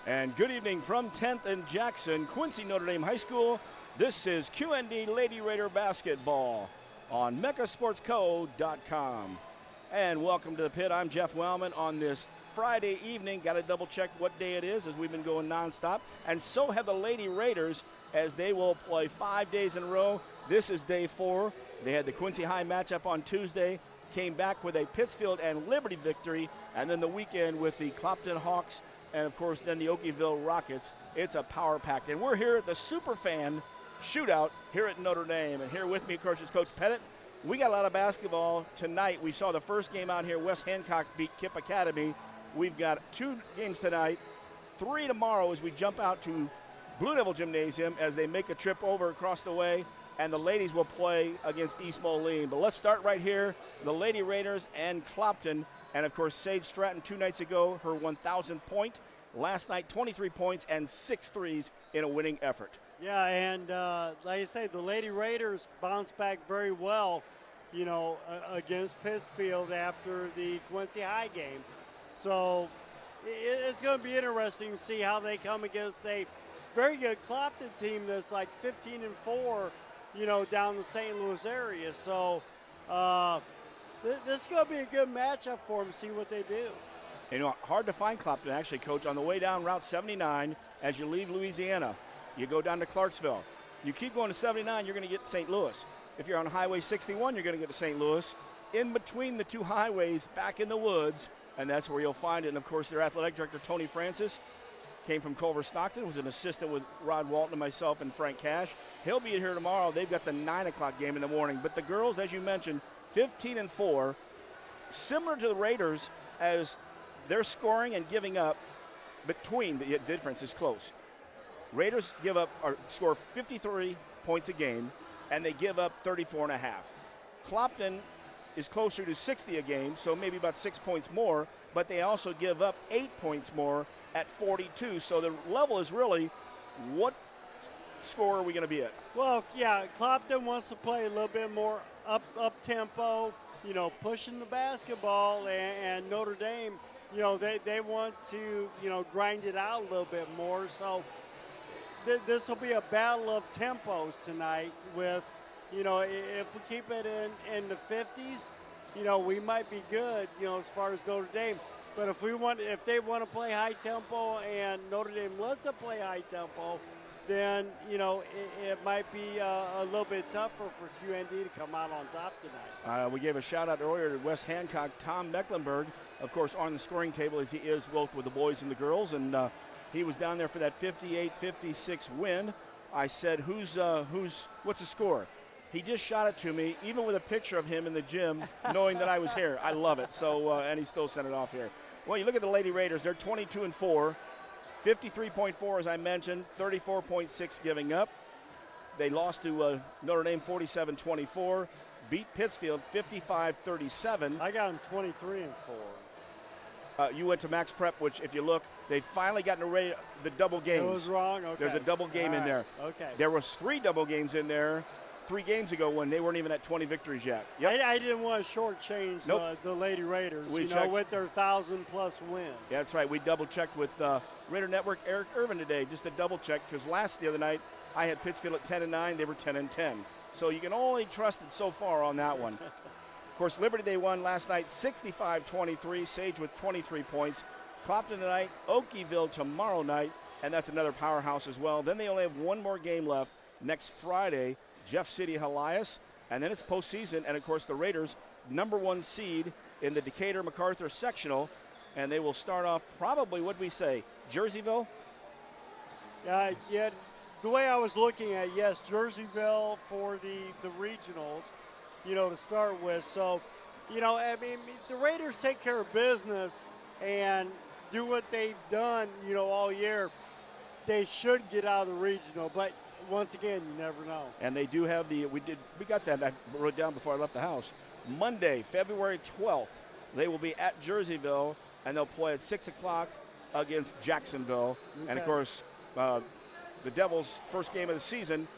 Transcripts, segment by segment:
And good evening from 10th and Jackson, Quincy Notre Dame High School. This is QND Lady Raider Basketball on MeccaSportsCo.com. And welcome to the pit. I'm Jeff Wellman on this Friday evening. Got to double check what day it is as we've been going nonstop. And so have the Lady Raiders as they will play 5 days in a row. This is day 4. They had the Quincy High matchup on Tuesday, came back with a Pittsfield and Liberty victory, and then the weekend with the Clopton Hawks and, of course, then the Okieville Rockets. It's a power pack. And we're here at the Superfan Shootout here at Notre Dame. And here with me, of course, is Coach Pettit. We got a lot of basketball tonight. We saw the first game out here. West Hancock beat Kipp Academy. We've got 2 games tonight, 3 tomorrow as we jump out to Blue Devil Gymnasium as they make a trip over across the way. And the ladies will play against East Moline. But let's start right here, the Lady Raiders and Clopton. And, of course, Sage Stratton 2 nights ago, her 1,000th point. Last night, 23 points and 6 threes in a winning effort. Yeah, and like I say, the Lady Raiders bounced back very well, against Pittsfield after the Quincy High game. So it's going to be interesting to see how they come against a very good Clopton team that's like 15-4, down the St. Louis area. So this is going to be a good matchup for them, see what they do. Hard to find Clopton, actually, Coach. On the way down Route 79, as you leave Louisiana, you go down to Clarksville. You keep going to 79, you're going to get to St. Louis. If you're on Highway 61, you're going to get to St. Louis. In between the 2 highways, back in the woods, and that's where you'll find it. And, of course, their athletic director, Tony Francis, came from Culver Stockton, was an assistant with Rod Walton, myself, and Frank Cash. He'll be here tomorrow. They've got the 9 o'clock game in the morning. But the girls, as you mentioned, 15-4, similar to the Raiders as they're scoring and giving up between, the difference is close. Raiders score 53 points a game, and they give up 34.5. Clopton is closer to 60 a game, so maybe about 6 points more, but they also give up 8 points more at 42. So the level is really, what score are we going to be at? Well, yeah, Clopton wants to play a little bit more up-tempo, pushing the basketball, and Notre Dame, they want to, grind it out a little bit more. So this will be a battle of tempos tonight with, if we keep it in the 50s, we might be good, as far as Notre Dame. But if they want to play high tempo and Notre Dame lets them play high tempo, then, it might be a little bit tougher for QND to come out on top tonight. We gave a shout-out earlier to West Hancock. Tom Mecklenburg, of course, on the scoring table as he is both with the boys and the girls, and he was down there for that 58-56 win. I said, what's the score? He just shot it to me, even with a picture of him in the gym, knowing that I was here. I love it. So, and he still sent it off here. Well, you look at the Lady Raiders, they're 22-4. 53.4, as I mentioned, 34.6 giving up. They lost to Notre Dame 47-24, beat Pittsfield 55-37. I got them 23-4. You went to Max Prep, which, if you look, they finally got the double games. It was wrong? Okay. There's a double game in there. Okay. There was 3 double games in there 3 games ago when they weren't even at 20 victories yet. Yep. I didn't want to shortchange the Lady Raiders, with their 1,000-plus wins. Yeah, that's right. We double-checked with Raider Network Eric Irvin today, just to double-check, because the other night I had Pittsfield at 10-9. They were 10-10. So you can only trust it so far on that one. Of course, Liberty, they won last night 65-23. Sage with 23 points. Clopton tonight, Okieville tomorrow night, and that's another powerhouse as well. Then they only have 1 more game left next Friday, Jeff City Helias, and then it's postseason. And, of course, the Raiders, #1 seed in the Decatur-MacArthur sectional, and they will start off probably, what we say, Jerseyville? Yeah, the way I was looking at, yes, Jerseyville for the regionals, to start with. So, the Raiders take care of business and do what they've done, all year. They should get out of the regional, but once again, you never know. And they do have we got that, I wrote it down before I left the house. Monday, February 12th, they will be at Jerseyville, and they'll play at 6 o'clock against Jacksonville. Okay. And, of course, the Devils' first game of the season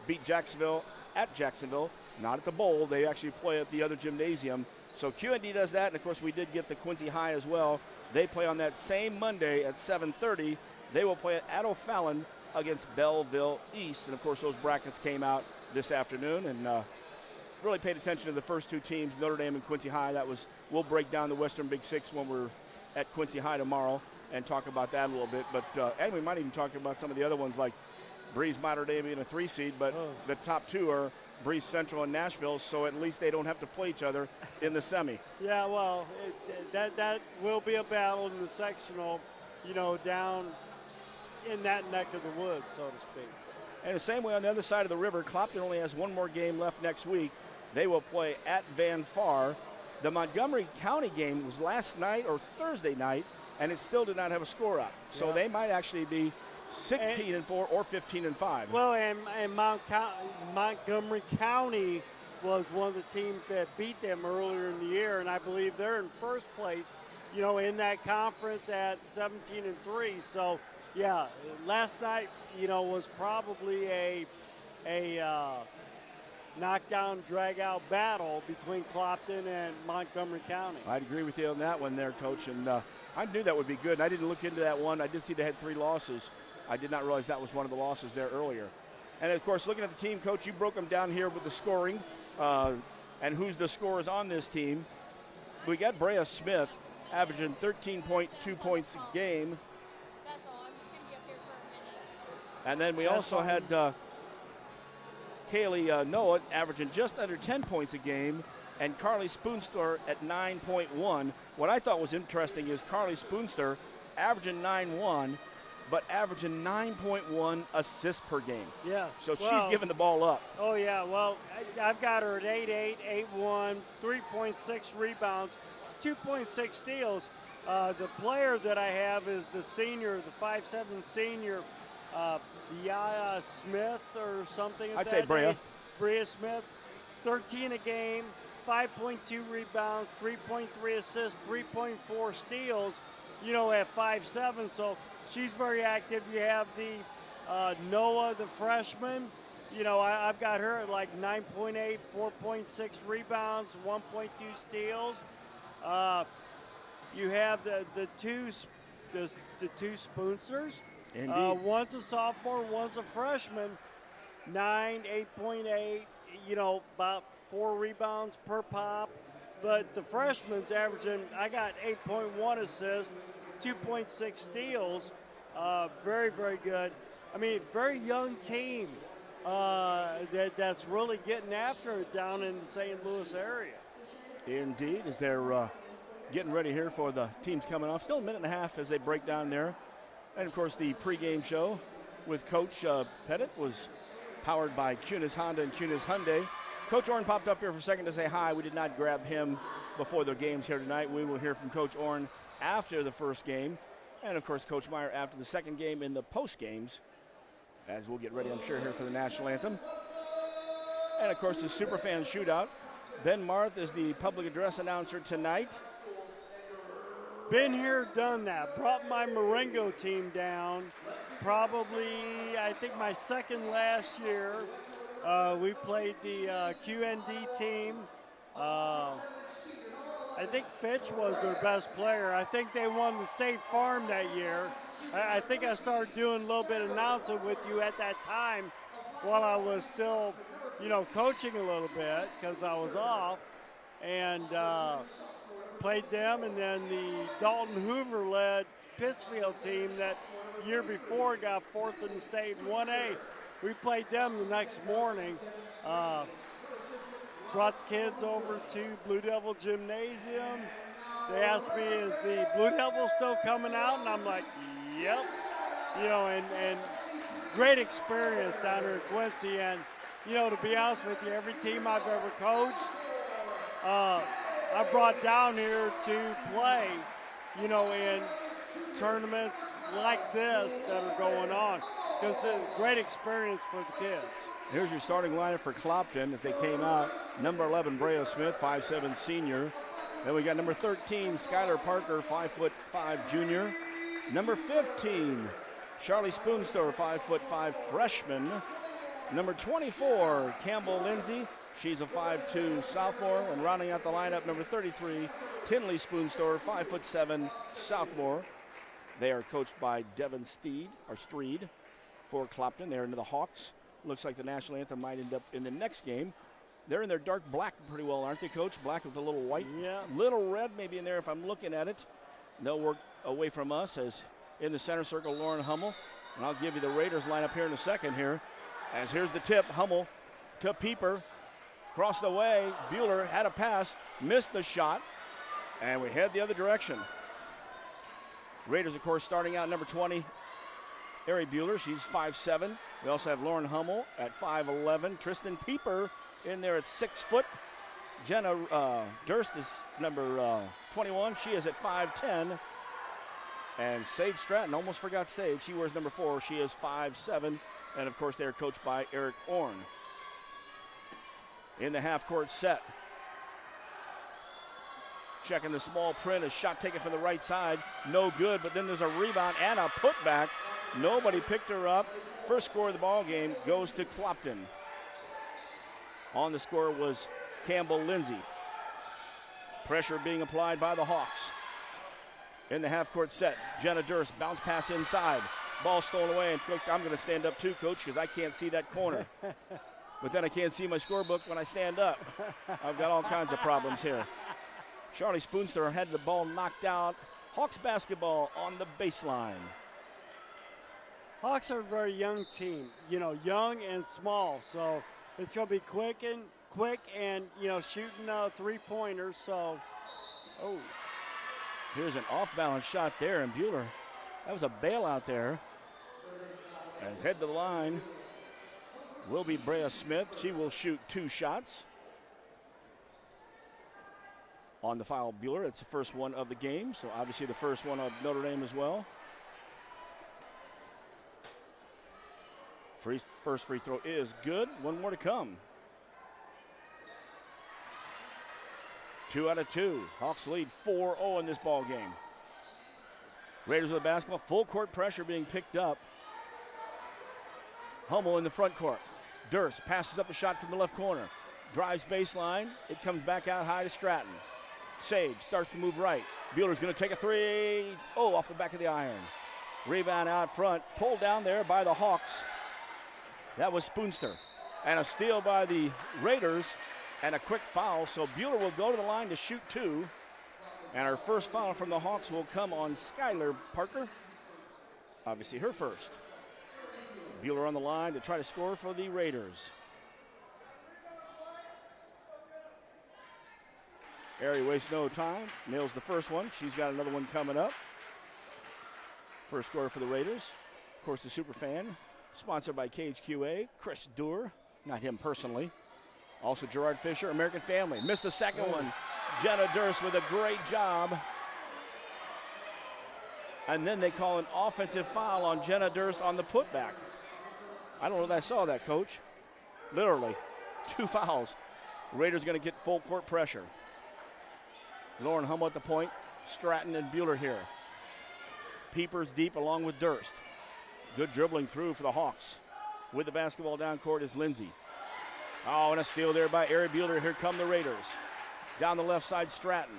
beat Jacksonville at Jacksonville, not at the Bowl. They actually play at the other gymnasium. So QND does that, and, of course, we did get the Quincy High as well. They play on that same Monday at 7:30 They will play at O'Fallon against Belleville East. And, of course, those brackets came out this afternoon, and really paid attention to the first two teams, Notre Dame and Quincy High. We'll break down the Western Big Six when we're at Quincy High tomorrow and talk about that a little bit. But and we might even talk about some of the other ones like Breeze Mater Dei being a 3 seed, but the top two are Breeze Central and Nashville, so at least they don't have to play each other in the semi. Yeah, well, that will be a battle in the sectional, down in that neck of the woods, so to speak. And the same way on the other side of the river, Clopton only has one more game left next week. They will play at Van Far. The Montgomery County game was last night or Thursday night, and it still did not have a score up. So they might actually be 16-4 or 15-5. Well, and Montgomery County was one of the teams that beat them earlier in the year, and I believe they're in first place, in that conference at 17-3. So, yeah, last night, was probably a knockdown, drag-out battle between Clopton and Montgomery County. I'd agree with you on that one there, Coach, and I knew that would be good. I didn't look into that one. I did see they had 3 losses. I did not realize that was one of the losses there earlier. And, of course, looking at the team, Coach, you broke them down here with the scoring and who's the scorers on this team. We got Brea Smith averaging 13.2 points a game. That's all. I'm just going to be up here for a minute. And then we also had Kaylee Noah averaging just under 10 points a game, and Carly Spoonster at 9.1. What I thought was interesting is Carly Spoonster averaging 9.1, but averaging 9.1 assists per game. Yes. So she's giving the ball up. Oh, yeah. Well, I've got her at 8.8, 8.1, 3.6 rebounds, 2.6 steals. The player that I have is the senior, the 5'7" senior, Yaya Smith or something. I'd say Brea. Brea Smith, 13 a game, 5.2 rebounds, 3.3 assists, 3.4 steals, at 5'7". So she's very active. You have the Noah, the freshman. I've got her at like 9.8, 4.6 rebounds, 1.2 steals. You have the two Spoonsters. Indeed. One's a sophomore, one's a freshman. 9, 8.8, about 4 rebounds per pop. But the freshman's averaging, I got 8.1 assists, 2.6 steals. Very, very good. I mean, very young team that's really getting after it down in the St. Louis area. Indeed, as they're getting ready here for the teams coming off. Still a minute and a half as they break down there. And, of course, the pregame show with Coach Pettit was powered by Kunis Honda and Kunis Hyundai. Coach Orn popped up here for a second to say hi. We did not grab him before the games here tonight. We will hear from Coach Orn after the first game. And, of course, Coach Meyer after the second game in the post games, as we'll get ready, I'm sure, here for the national anthem. And, of course, the Superfan Shootout. Ben Marth is the public address announcer tonight. Been here, done that. Brought my Marengo team down. Probably, I think, my second last year. We played the QND team. I think Fitch was their best player. I think they won the State Farm that year. I think I started doing a little bit of announcing with you at that time while I was still, coaching a little bit because I was off. And played them, and then the Dalton Hoover-led Pittsfield team that year before got 4th in the state in 1A. We played them the next morning. Brought the kids over to Blue Devil Gymnasium. They asked me, is the Blue Devil still coming out? And I'm like, yep. And great experience down here at Quincy. And, to be honest with you, every team I've ever coached, I brought down here to play, in tournaments like this that are going on. Because it's a great experience for the kids. Here's your starting lineup for Clopton as they came out. Number 11, Brea Smith, 5'7" senior. Then we got number 13, Skylar Parker, 5'5" junior. Number 15, Charlie Spoonster, 5'5" freshman. Number 24, Campbell Lindsay. She's a 5'2" sophomore. And rounding out the lineup, number 33, Tinley Spoonstore, 5'7" sophomore. They are coached by Devin Streed for Clopton. They're into the Hawks. Looks like the national anthem might end up in the next game. They're in their dark black pretty well, aren't they, Coach? Black with a little white. Yeah. Little red maybe in there if I'm looking at it. They'll work away from us as in the center circle, Lauren Hummel. And I'll give you the Raiders lineup here in a second here. As here's the tip, Hummel to Pieper. Crossed away, Bueller had a pass, missed the shot, and we head the other direction. Raiders, of course, starting out number 20, Ari Bueller. She's 5'7". We also have Lauren Hummel at 5'11". Tristan Pieper in there at 6 foot. Jenna Durst is number 21. She is at 5'10". And Sage Stratton, almost forgot Sage. She wears number 4. She is 5'7". And, of course, they are coached by Eric Orn. In the half-court set. Checking the small print, a shot taken from the right side. No good, but then there's a rebound and a putback. Nobody picked her up. First score of the ball game goes to Clopton. On the score was Campbell Lindsay. Pressure being applied by the Hawks. In the half-court set, Jenna Durst, bounce pass inside. Ball stolen away, and I'm going to stand up too, Coach, because I can't see that corner. But then I can't see my scorebook when I stand up. I've got all kinds of problems here. Charlie Spoonster had the ball knocked out. Hawks basketball on the baseline. Hawks are a very young team, young and small. So it's going to be quick and shooting three-pointers. So, Here's an off-balance shot there, and Bueller, that was a bailout there. And head to the line will be Brea Smith. She will shoot 2 shots. On the foul, Bueller. It's the first one of the game, so obviously the first one of Notre Dame as well. First free throw is good. One more to come. 2 out of 2. Hawks lead 4-0 in this ball game. Raiders with the basketball. Full court pressure being picked up. Hummel in the front court. Durst passes up a shot from the left corner. Drives baseline. It comes back out high to Stratton. Sage starts to move right. Bueller's going to take a 3. Off the back of the iron. Rebound out front. Pulled down there by the Hawks. That was Spoonster. And a steal by the Raiders and a quick foul. So Bueller will go to the line to shoot 2. And our first foul from the Hawks will come on Skylar Parker. Obviously her first. Bueller on the line to try to score for the Raiders. Ari wastes no time, nails the first one. She's got another one coming up. First score for the Raiders. Of course, the Superfan, sponsored by KHQA, Chris Doer, not him personally. Also Gerard Fisher, American Family. Missed the second one. Jenna Durst with a great job. And then they call an offensive foul on Jenna Durst on the putback. I don't know if I saw that, Coach. Literally, 2 fouls. Raiders going to get full court pressure. Lauren Hummel at the point. Stratton and Bueller here. Peepers deep along with Durst. Good dribbling through for the Hawks. With the basketball down court is Lindsay. And a steal there by Ari Bueller. Here come the Raiders. Down the left side, Stratton.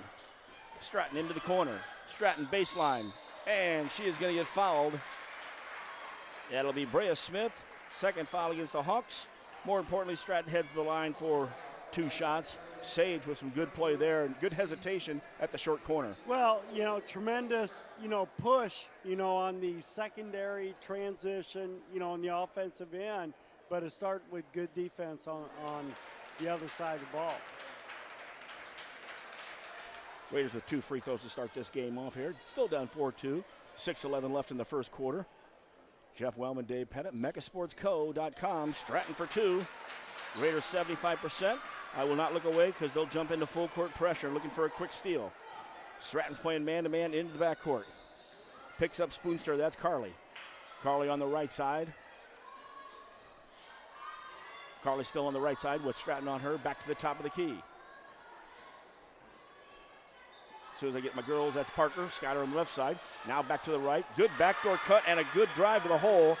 Stratton into the corner. Stratton baseline. And she is going to get fouled. That'll be Brea Smith. Second foul against the Hawks. More importantly, Stratton heads to the line for 2 shots. Sage with some good play there and good hesitation at the short corner. Well, tremendous, push, on the secondary transition, on the offensive end, but it started with good defense on the other side of the ball. Raiders with 2 free throws to start this game off here. Still down 4-2. 6:11 left in the first quarter. Jeff Wellman, Dave Pettit, megasportsco.com. Stratton for 2. Raiders 75%. I will not look away because they'll jump into full court pressure looking for a quick steal. Stratton's playing man-to-man into the backcourt. Picks up Spoonster. That's Carly. Carly on the right side. Carly still on the right side with Stratton on her. Back to the top of the key. As soon as I get my girls, that's Parker. Skyler on the left side. Now back to the right. Good backdoor cut and a good drive to the hole.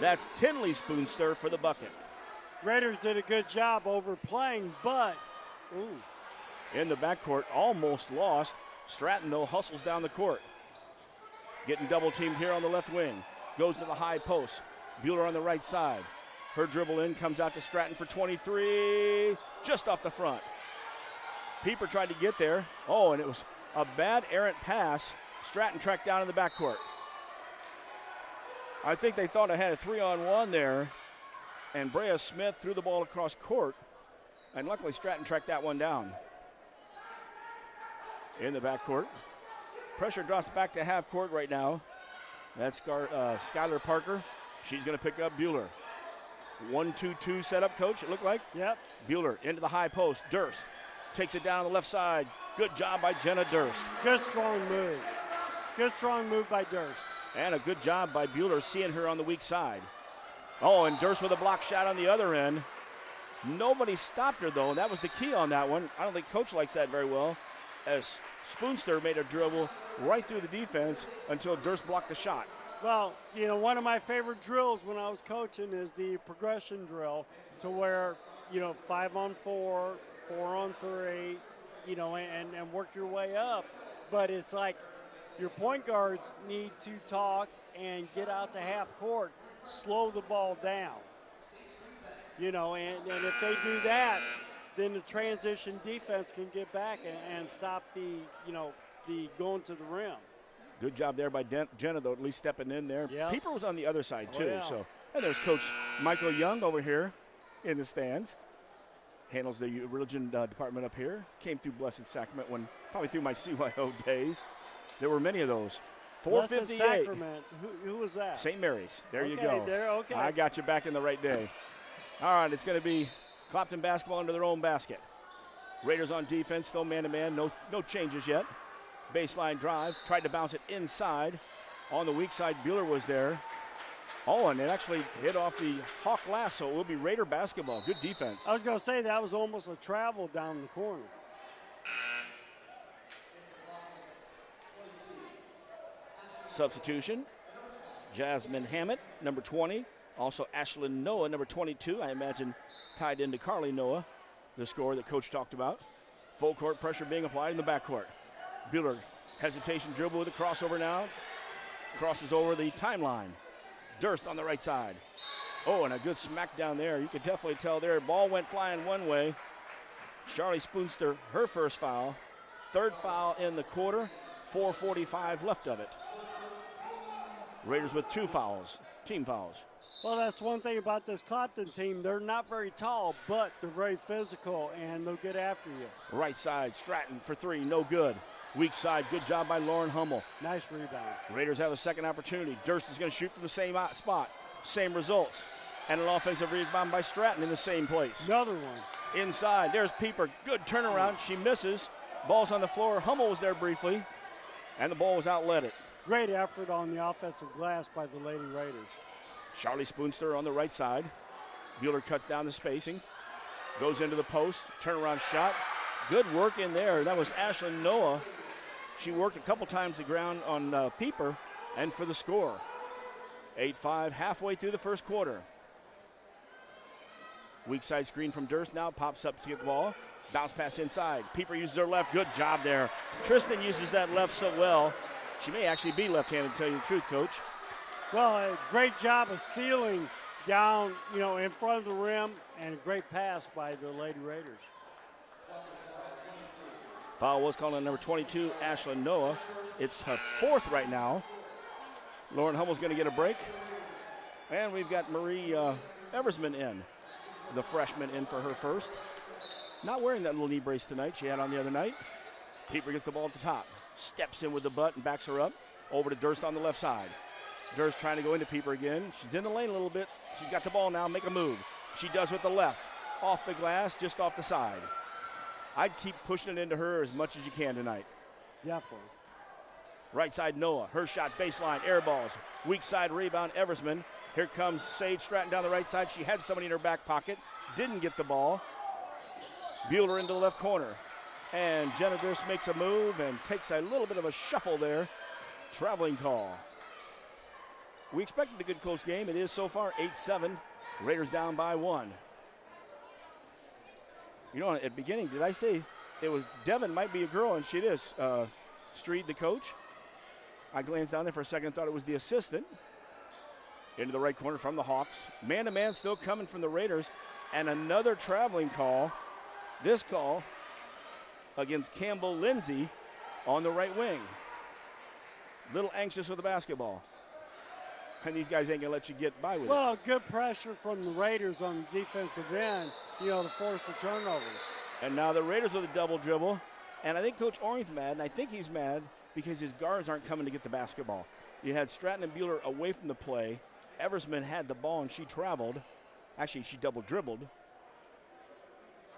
That's Tinley Spoonster for the bucket. Raiders did a good job overplaying, but in the backcourt, almost lost. Stratton, though, hustles down the court. Getting double teamed here on the left wing. Goes to the high post. Bueller on the right side. Her dribble in, comes out to Stratton for 23, just off the front. Pieper tried to get there. Oh, and it was a bad errant pass. Stratton tracked down in the backcourt. I think they thought I had a 3-on-1 there, and Brea Smith threw the ball across court, and luckily Stratton tracked that one down. In the backcourt. Pressure drops back to half court right now. That's Skylar Parker. She's going to pick up Bueller. 1-2-2 setup, coach, it looked like. Yep. Bueller into the high post. Durst takes it down on the left side. Good job by Jenna Durst. Good strong move. Good strong move by Durst. And a good job by Bueller seeing her on the weak side. Oh, and Durst with a block shot on the other end. Nobody stopped her, though, and that was the key on that one. I don't think coach likes that very well, as Spoonster made a dribble right through the defense until Durst blocked the shot. Well, one of my favorite drills when I was coaching is the progression drill, to where, 5-on-4, 4-on-3, and work your way up. But it's like your point guards need to talk and get out to half court, slow the ball down. And if they do that, then the transition defense can get back and stop the going to the rim. Good job there by Jenna, though, at least stepping in there. Yep. Pieper was on the other side, too. Yeah. So, and there's Coach Michael Young over here in the stands. Handles the religion department up here. Came through Blessed Sacrament probably through my CYO days. There were many of those. 4:58. Blessed Sacrament. Who was that? St. Mary's. There you Okay, go. Okay. I got you back in the right day. All right, it's going to be Clopton basketball under their own basket. Raiders on defense, still man-to-man. No changes yet. Baseline drive, tried to bounce it inside. On the weak side, Bueller was there. Oh, and it actually hit off the Hawk lasso. It will be Raider basketball. Good defense. I was going to say that was almost a travel down the corner. Substitution. Jasmine Hammett, number 20. Also Ashlyn Noah, number 22. I imagine tied into Carly Noah, the scorer that Coach talked about. Full court pressure being applied in the backcourt. Bueller, hesitation dribble with a crossover now. Crosses over the timeline. Durst on the right side. Oh, and a good smack down there. You could definitely tell there. Ball went flying one way. Charlie Spoonster, her first foul. Third foul in the quarter. 4:45 left of it. Raiders with 2 fouls, team fouls. Well, that's one thing about this Clopton team. They're not very tall, but they're very physical, and they'll get after you. Right side, Stratton for 3, no good. Weak side, good job by Lauren Hummel. Nice rebound. Raiders have a second opportunity. Durst is going to shoot from the same spot. Same results. And an offensive rebound by Stratton in the same place. Another one. Inside, there's Pieper. Good turnaround. She misses. Ball's on the floor. Hummel was there briefly, and the ball was outletted. Great effort on the offensive glass by the Lady Raiders. Charlie Spoonster on the right side. Bueller cuts down the spacing. Goes into the post. Turnaround shot. Good work in there. That was Ashlyn Noah. She worked a couple times the ground on Pieper, and for the score. 8-5, halfway through the first quarter. Weak side screen from Durst now. Pops up to get the ball. Bounce pass inside. Pieper uses her left. Good job there. Tristan uses that left so well. She may actually be left-handed, to tell you the truth, Coach. Well, a great job of sealing down, in front of the rim, and a great pass by the Lady Raiders. Foul was called on number 22, Ashlyn Noah. It's her 4th right now. Lauren Hummel's going to get a break. And we've got Marie Eversman in, the freshman in for her first. Not wearing that little knee brace tonight she had on the other night. Pieper gets the ball at the top. Steps in with the butt and backs her up. Over to Durst on the left side. Durst trying to go into Pieper again. She's in the lane a little bit. She's got the ball now. Make a move. She does with the left. Off the glass, just off the side. I'd keep pushing it into her as much as you can tonight. Definitely. Right side, Noah. Her shot, baseline, air balls. Weak side rebound, Eversman. Here comes Sage Stratton down the right side. She had somebody in her back pocket. Didn't get the ball. Bueller into the left corner. And Jenna Durst makes a move and takes a little bit of a shuffle there. Traveling call. We expected a good close game. It is so far 8-7. Raiders down by 1. At the beginning, did I say it was Devin might be a girl, and she is. Streed, the coach. I glanced down there for a second and thought it was the assistant. Into the right corner from the Hawks. Man-to-man still coming from the Raiders. And another traveling call. This call against Campbell Lindsay on the right wing. Little anxious with the basketball. And these guys ain't going to let you get by with it. Well, good pressure from the Raiders on the defensive end, to force the turnovers. And now the Raiders with a double dribble. And I think Coach Orring's mad, and I think he's mad because his guards aren't coming to get the basketball. You had Stratton and Bueller away from the play. Eversman had the ball, and she traveled. Actually, she double dribbled.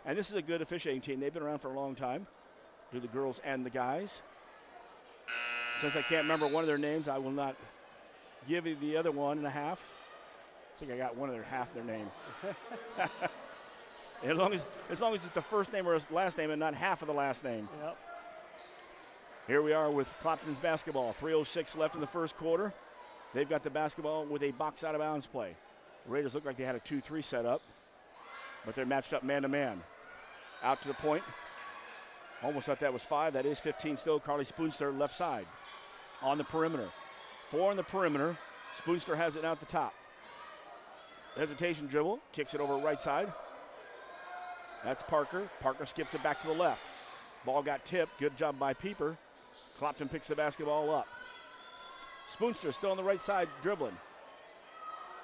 And this is a good officiating team. They've been around for a long time, do the girls and the guys. Since I can't remember one of their names, I will not give you the other 1.5. I think I got one of their half their name. as long as it's the first name or his last name and not half of the last name. Yep. Here we are with Clopton's basketball. 3:06 left in the first quarter. They've got the basketball with a box out of bounds play. The Raiders look like they had a 2-3 set up, but they're matched up man-to-man. Out to the point. Almost thought that was 5. That is 15 still. Carly Spoonster left side on the perimeter. 4 on the perimeter. Spoonster has it out the top. Hesitation dribble. Kicks it over right side. That's Parker. Parker skips it back to the left. Ball got tipped. Good job by Pieper. Clopton picks the basketball up. Spoonster still on the right side dribbling.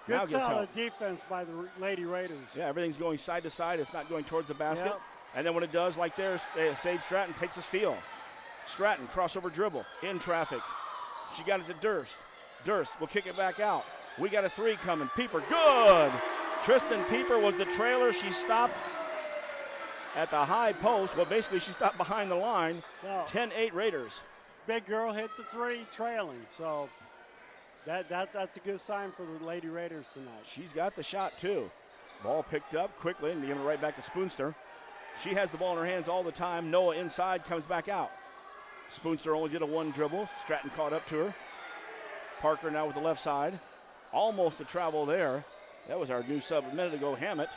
Good solid defense by the Lady Raiders. Yeah, everything's going side to side. It's not going towards the basket. Yep. And then when it does, like there, Sage Stratton takes a steal. Stratton, crossover dribble, in traffic. She got it to Durst. Durst will kick it back out. We got a 3 coming. Pieper, good! Tristan Pieper was the trailer. She stopped at the high post. Well, basically, she stopped behind the line. 10-8 Raiders. Big girl hit the 3 trailing, so that's a good sign for the Lady Raiders tonight. She's got the shot, too. Ball picked up quickly and giving it right back to Spoonster. She has the ball in her hands all the time. Noah inside, comes back out. Spoonster only did a 1 dribble. Stratton caught up to her. Parker now with the left side. Almost a travel there. That was our new sub a minute ago, Hammett.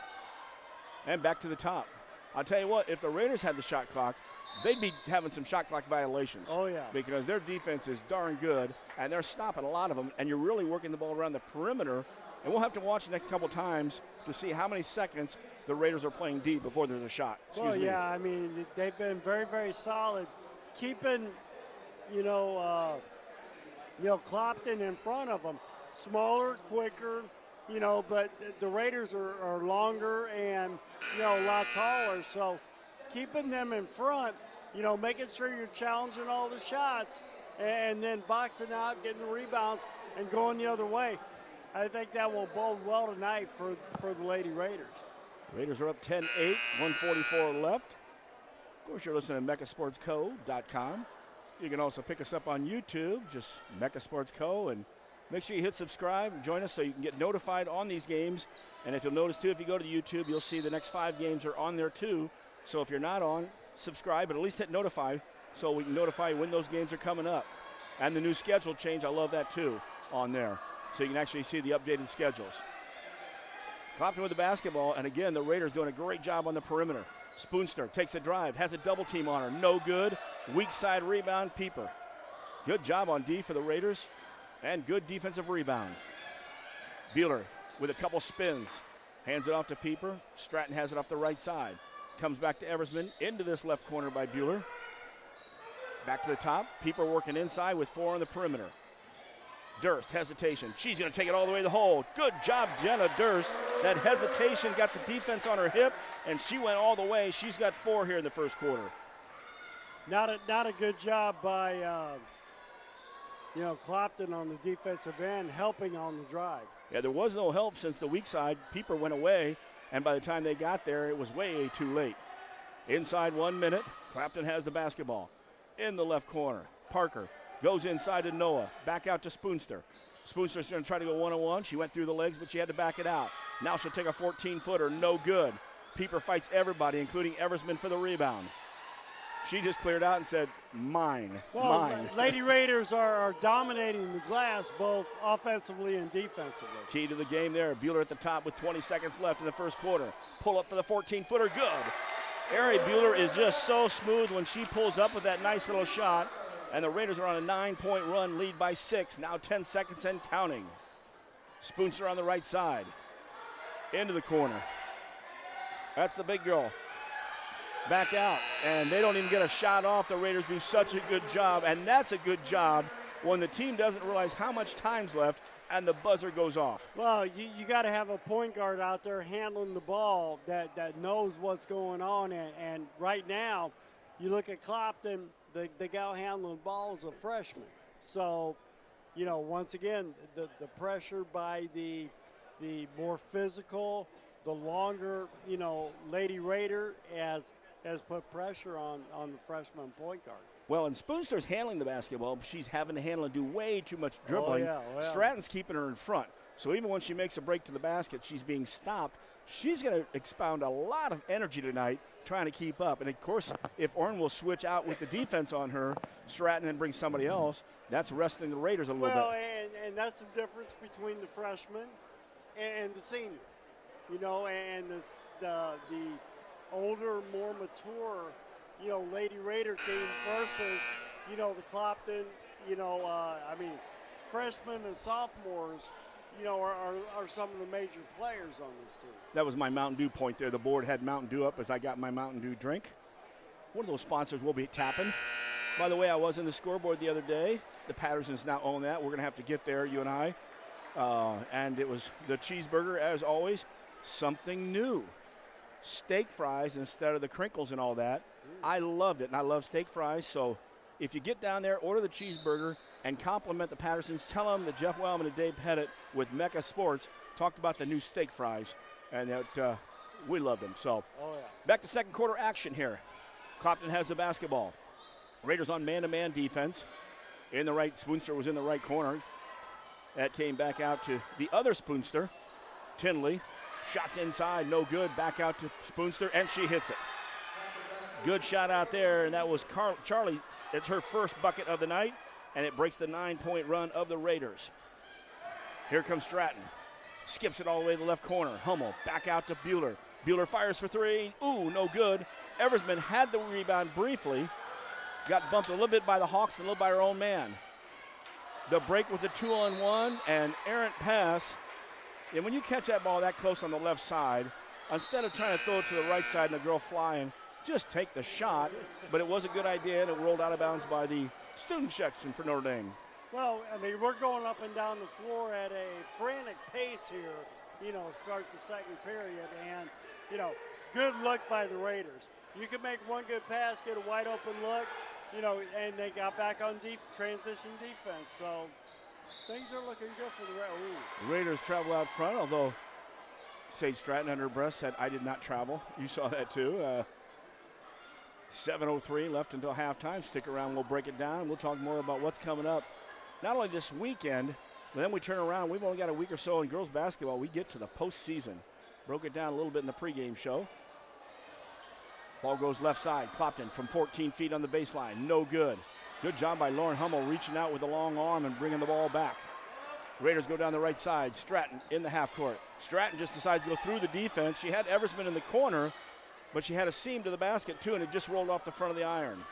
And back to the top. I'll tell you what, if the Raiders had the shot clock, they'd be having some shot clock violations. Oh, yeah. Because their defense is darn good, and they're stopping a lot of them, and you're really working the ball around the perimeter. And we'll have to watch the next couple times to see how many seconds the Raiders are playing deep before there's a shot. Well, yeah, I mean, they've been very, very solid, keeping, Clopton in front of them. Smaller, quicker, but the Raiders are longer and, a lot taller. So keeping them in front, making sure you're challenging all the shots and then boxing out, getting the rebounds, and going the other way. I think that will bode well tonight for the Lady Raiders. Raiders are up 10-8, 1:44 left. Of course, you're listening to MechaSportsCo.com. You can also pick us up on YouTube, just Mecha Sports Co. And make sure you hit subscribe and join us so you can get notified on these games. And if you'll notice, too, if you go to YouTube, you'll see the next 5 games are on there, too. So if you're not on, subscribe, but at least hit notify so we can notify you when those games are coming up. And the new schedule change, I love that, too, on there. So you can actually see the updated schedules. Clopton with the basketball, and again, the Raiders doing a great job on the perimeter. Spoonster takes a drive, has a double team on her, no good. Weak side rebound, Pieper. Good job on D for the Raiders, and good defensive rebound. Bueller with a couple spins, hands it off to Pieper. Stratton has it off the right side. Comes back to Eversman, into this left corner by Bueller. Back to the top, Pieper working inside with 4 on the perimeter. Durst, hesitation. She's going to take it all the way to the hole. Good job, Jenna Durst. That hesitation got the defense on her hip, and she went all the way. She's got 4 here in the first quarter. Not a good job by, Clopton on the defensive end, helping on the drive. Yeah, there was no help since the weak side. Pieper went away, and by the time they got there, it was way too late. Inside 1 minute, Clopton has the basketball. In the left corner, Parker goes inside to Noah, back out to Spoonster. Spoonster's going to try to go one-on-one. She went through the legs, but she had to back it out. Now she'll take a 14-footer, no good. Pieper fights everybody, including Eversman for the rebound. She just cleared out and said, mine. Lady Raiders are dominating the glass both offensively and defensively. Key to the game there. Bueller at the top with 20 seconds left in the first quarter. Pull up for the 14-footer, good. Ari Bueller is just so smooth when she pulls up with that nice little shot. And the Raiders are on a 9-point run, lead by 6. Now 10 seconds and counting. Spoonster on the right side. Into the corner. That's the big girl. Back out. And they don't even get a shot off. The Raiders do such a good job. And that's a good job when the team doesn't realize how much time's left and the buzzer goes off. Well, you got to have a point guard out there handling the ball that knows what's going on. And right now, you look at Clopton, the guy handling the ball is a freshman. So, you know, once again, the pressure by the more physical, the longer, you know, Lady Raider has put pressure on the freshman point guard. Well, and Spoonster's handling the basketball. She's having to handle and do way too much dribbling. Oh, yeah. Stratton's keeping her in front. So even when she makes a break to the basket, she's being stopped. She's going to expound a lot of energy tonight trying to keep up. And, of course, if Orne will switch out with the defense on her, Stratton, and bring somebody else, that's resting the Raiders a little bit. Well, and that's the difference between the freshman and the senior. You know, and the older, more mature, you know, Lady Raider team versus, you know, the Clopton, you know, freshmen and sophomores, you know, are some of the major players on this team. That was my Mountain Dew point there. The board had Mountain Dew up as I got my Mountain Dew drink. One of those sponsors will be tapping. By the way, I was in the scoreboard the other day. The Pattersons now own that. We're going to have to get there, you and I. And it was the cheeseburger, as always, something new. Steak fries instead of the crinkles and all that. I loved it, and I love steak fries. So if you get down there, order the cheeseburger and compliment the Pattersons. Tell them that Jeff Wellman and Dave Pettit with Mecca Sports talked about the new steak fries, and that we love them. So back to second quarter action here. Clopton has the basketball. Raiders on man-to-man defense. In the right, Spoonster was in the right corner. That came back out to the other Spoonster, Tinley. Shots inside, no good. Back out to Spoonster, and she hits it. Good shot out there, and that was Charlie. It's her first bucket of the night, and it breaks the 9-point run of the Raiders. Here comes Stratton. Skips it all the way to the left corner. Hummel back out to Bueller. Bueller fires for three. Ooh, no good. Eversman had the rebound briefly. Got bumped a little bit by the Hawks and a little by her own man. The break was a 2-on-1, and errant pass. And when you catch that ball that close on the left side, instead of trying to throw it to the right side and the girl flying, just take the shot. But it was a good idea, and it rolled out of bounds by the student section for Notre Dame. Well, I mean, we're going up and down the floor at a frantic pace here, you know, start the second period. And, you know, good look by the Raiders. You can make one good pass, get a wide open look, you know, and they got back on transition defense. So things are looking good for the Raiders. The Raiders travel out front, although Sage Stratton under her breath said, I did not travel. You saw that too. 7:03 left until halftime. Stick around, we'll break it down. We'll talk more about what's coming up, not only this weekend, but then we turn around. We've only got a week or so in girls basketball. We get to the postseason. Broke it down a little bit in the pregame show. Ball goes left side. Clopton from 14 feet on the baseline. No good. Good job by Lauren Hummel reaching out with a long arm and bringing the ball back. Raiders go down the right side. Stratton in the half court. Stratton just decides to go through the defense. She had Eversman in the corner, but she had a seam to the basket too, and it just rolled off the front of the iron.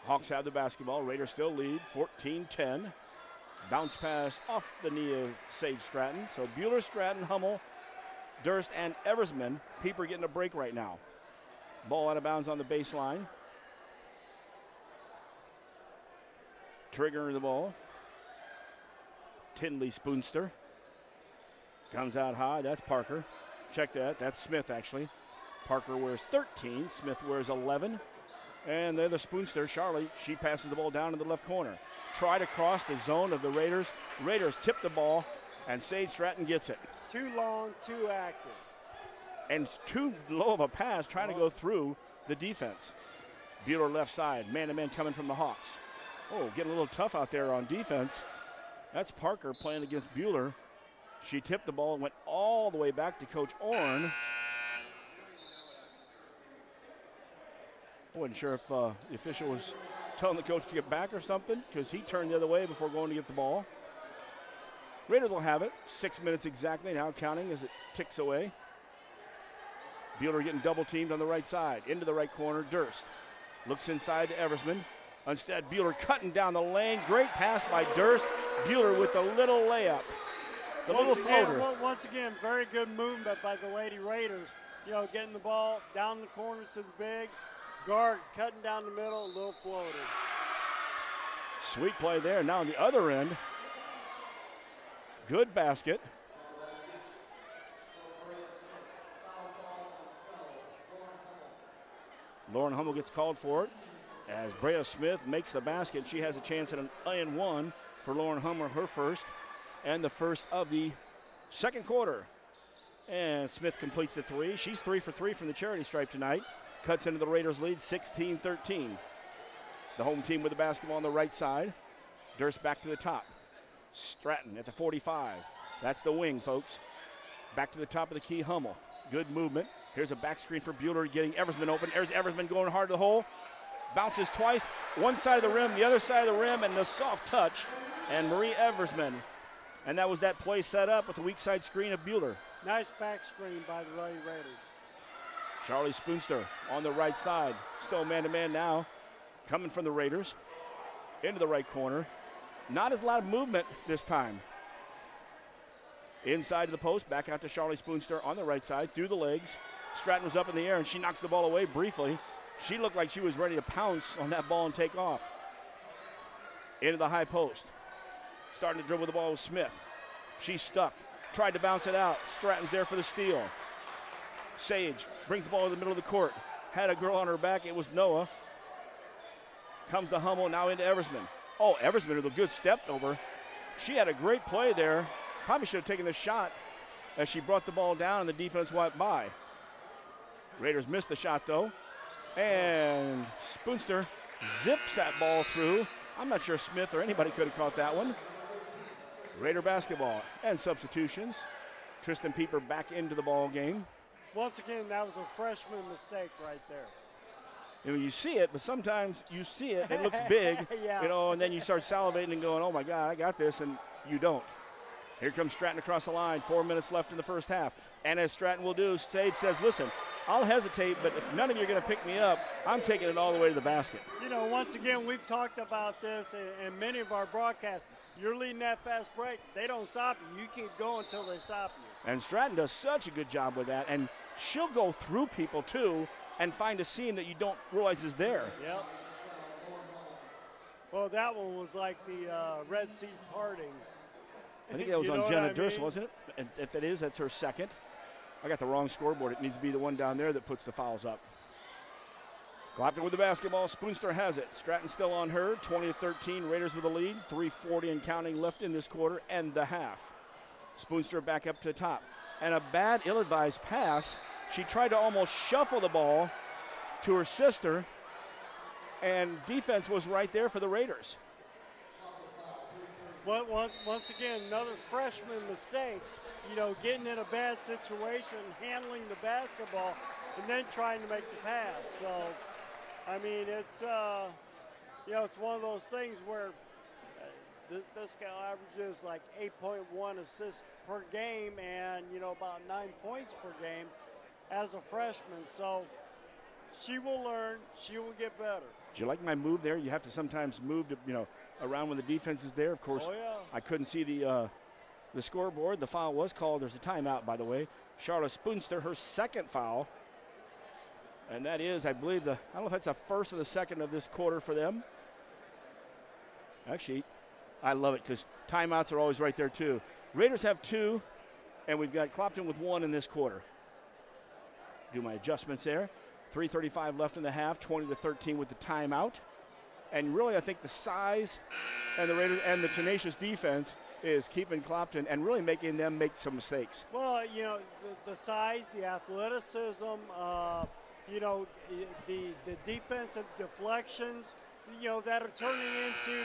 Hawks have the basketball. Raiders still lead 14-10. Bounce pass off the knee of Sage Stratton. So Bueller, Stratton, Hummel, Durst, and Eversman. Pieper getting a break right now. Ball out of bounds on the baseline. Triggering the ball. Tinley Spoonster. Comes out high. That's Parker. Check that. That's Smith, actually. Parker wears 13. Smith wears 11. And they're the Spoonster. Charlie, she passes the ball down to the left corner. Try to cross the zone of the Raiders. Raiders tip the ball, and Sage Stratton gets it. Too long, too active. And too low of a pass trying to go through the defense. Bueller left side. Man-to-man coming from the Hawks. Oh, getting a little tough out there on defense. That's Parker playing against Bueller. She tipped the ball and went all the way back to Coach Orne. I wasn't sure if the official was telling the coach to get back or something, because he turned the other way before going to get the ball. Raiders will have it. 6 minutes exactly now counting as it ticks away. Bueller getting double teamed on the right side. Into the right corner, Durst. Looks inside to Eversman. Instead, Bueller cutting down the lane. Great pass by Durst. Bueller with the little layup. The little floater. Once again, very good movement by the Lady Raiders. You know, getting the ball down the corner to the big. Guard cutting down the middle, little floater. Sweet play there. Now on the other end. Good basket. Lauren Hummel gets called for it as Brea Smith makes the basket. She has a chance at an and one for Lauren Hummel, her first, and the first of the second quarter. And Smith completes the three. She's 3 for 3 from the charity stripe tonight. Cuts into the Raiders' lead, 16-13. The home team with the basketball on the right side. Durst back to the top. Stratton at the 45. That's the wing, folks. Back to the top of the key, Hummel. Good movement. Here's a back screen for Bueller getting Eversman open. There's Eversman going hard to the hole. Bounces twice. One side of the rim, the other side of the rim, and the soft touch. And Marie Eversman. And that was that play set up with the weak side screen of Bueller. Nice back screen by the Lady Raiders. Charlie Spoonster on the right side. Still man-to-man now. Coming from the Raiders. Into the right corner. Not as lot of movement this time. Inside of the post, back out to Charlie Spoonster on the right side, through the legs. Stratton was up in the air, and she knocks the ball away briefly. She looked like she was ready to pounce on that ball and take off. Into the high post. Starting to dribble the ball with Smith. She's stuck. Tried to bounce it out. Stratton's there for the steal. Sage brings the ball to the middle of the court. Had a girl on her back. It was Noah. Comes to Hummel, now into Eversman. Oh, Eversman with a good step over. She had a great play there. Probably should have taken the shot as she brought the ball down and the defense went by. Raiders missed the shot, though. And Spoonster zips that ball through. I'm not sure Smith or anybody could have caught that one. Raider basketball and substitutions. Tristan Pieper back into the ball game. Once again, that was a freshman mistake right there. You know, you see it, but sometimes you see it, it looks big, yeah. You know, and then you start salivating and going, oh my God, I got this, and you don't. Here comes Stratton across the line, 4 minutes left in the first half. And as Stratton will do, Sage says, listen, I'll hesitate, but if none of you are going to pick me up, I'm taking it all the way to the basket. You know, once again, we've talked about this in many of our broadcasts. You're leading that fast break. They don't stop you. You keep going until they stop you. And Stratton does such a good job with that, and she'll go through people, too, and find a seam that you don't realize is there. Yep. Well, that one was like the Red Sea parting. I think that was on Jenna Durst, wasn't it? And if it is, that's her second. I got the wrong scoreboard. It needs to be the one down there that puts the fouls up. Clopton with the basketball. Spoonster has it. Stratton still on her. 20-13. Raiders with the lead. 3:40 and counting left in this quarter and the half. Spoonster back up to the top. And a bad, ill-advised pass. She tried to almost shuffle the ball to her sister, and defense was right there for the Raiders. But once again, another freshman mistake, you know, getting in a bad situation, handling the basketball, and then trying to make the pass. So, I mean, it's, you know, it's one of those things where this guy averages like 8.1 assists per game and, you know, about 9 points per game as a freshman. So she will learn, she will get better. Do you like my move there? You have to sometimes move to, you know, around when the defense is there. Of course, I couldn't see the scoreboard. The foul was called. There's a timeout, by the way. Charlotte Spoonster, her second foul. And that is, I believe, I don't know if that's the first or the second of this quarter for them. Actually, I love it because timeouts are always right there, too. Raiders have 2, and we've got Clopton with 1 in this quarter. Do my adjustments there. 3:35 left in the half, 20-13 with the timeout. And really, I think the size and the Raiders and the tenacious defense is keeping Clopton and really making them make some mistakes. Well, you know, the size, the athleticism, you know, the defensive deflections, you know, that are turning into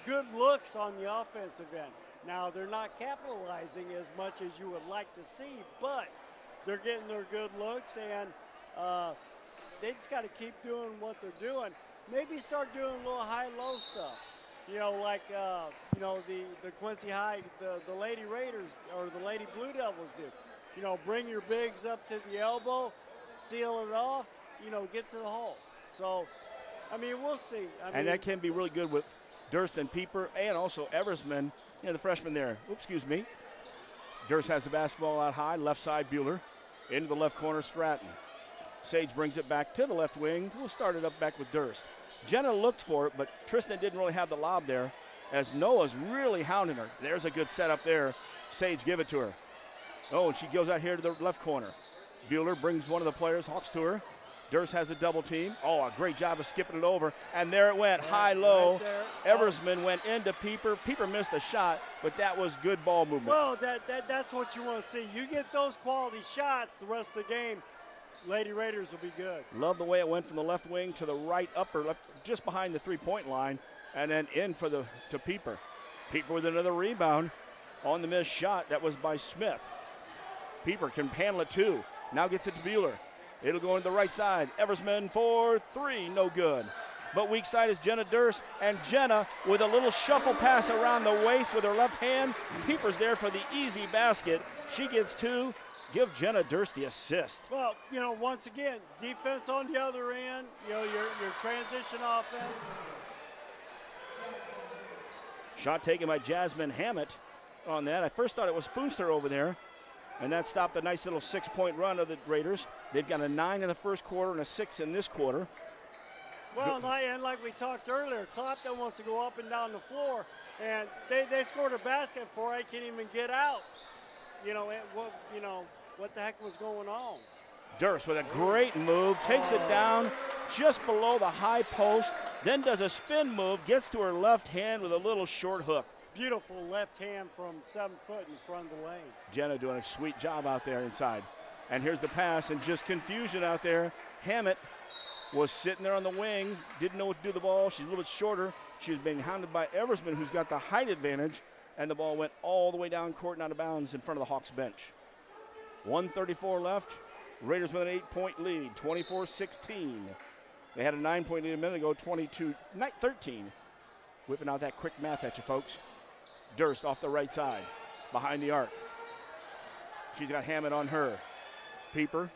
good looks on the offensive end. Now, they're not capitalizing as much as you would like to see, but they're getting their good looks, and they just got to keep doing what they're doing. Maybe start doing a little high-low stuff. You know, like, you know, the Quincy High, the Lady Raiders or the Lady Blue Devils do. You know, bring your bigs up to the elbow, seal it off, you know, get to the hole. So I mean, we'll see. And that can be really good with Durst and Pieper and also Eversman, the freshman there. Oops, excuse me. Durst has the basketball out high, left side Bueller. Into the left corner, Stratton. Sage brings it back to the left wing. We'll start it up back with Durst. Jenna looked for it, but Tristan didn't really have the lob there as Noah's really hounding her. There's a good setup there. Sage give it to her. Oh, and she goes out here to the left corner. Bueller brings one of the players, Hawks to her. Durst has a double team. Oh, a great job of skipping it over. And there it went, high-low. Right, Eversman went into Pieper. Pieper missed the shot, but that was good ball movement. Well, that's what you want to see. You get those quality shots the rest of the game, Lady Raiders will be good. Love the way it went from the left wing to the right upper, just behind the three-point line, and then in to Pieper. Pieper with another rebound on the missed shot. That was by Smith. Pieper can handle it too. Now gets it to Bueller. It'll go into the right side. Eversman for three, no good. But weak side is Jenna Durst, and Jenna with a little shuffle pass around the waist with her left hand. Pieper's there for the easy basket. She gets two. Give Jenna Durst the assist. Well, once again, defense on the other end, your transition offense. Shot taken by Jasmine Hammett on that. I first thought it was Spoonster over there. And that stopped a nice little 6-point run of the Raiders. They've got a 9 in the first quarter and a 6 in this quarter. Well, and like we talked earlier, Clopton wants to go up and down the floor, and they scored a basket before I can't even get out. What the heck was going on? Durst with a great move, takes it down just below the high post, then does a spin move, gets to her left hand with a little short hook. Beautiful left hand from 7 foot in front of the lane. Jenna doing a sweet job out there inside. And here's the pass, and just confusion out there. Hammett was sitting there on the wing, didn't know what to do with the ball. She's a little bit shorter. She was being hounded by Eversman, who's got the height advantage, and the ball went all the way down court and out of bounds in front of the Hawks bench. 1:34 left. Raiders with an 8-point lead, 24-16. They had a 9-point lead a minute ago, 22-13. Whipping out that quick math at you, folks. Durst off the right side, behind the arc. She's got Hammett on her. Pieper,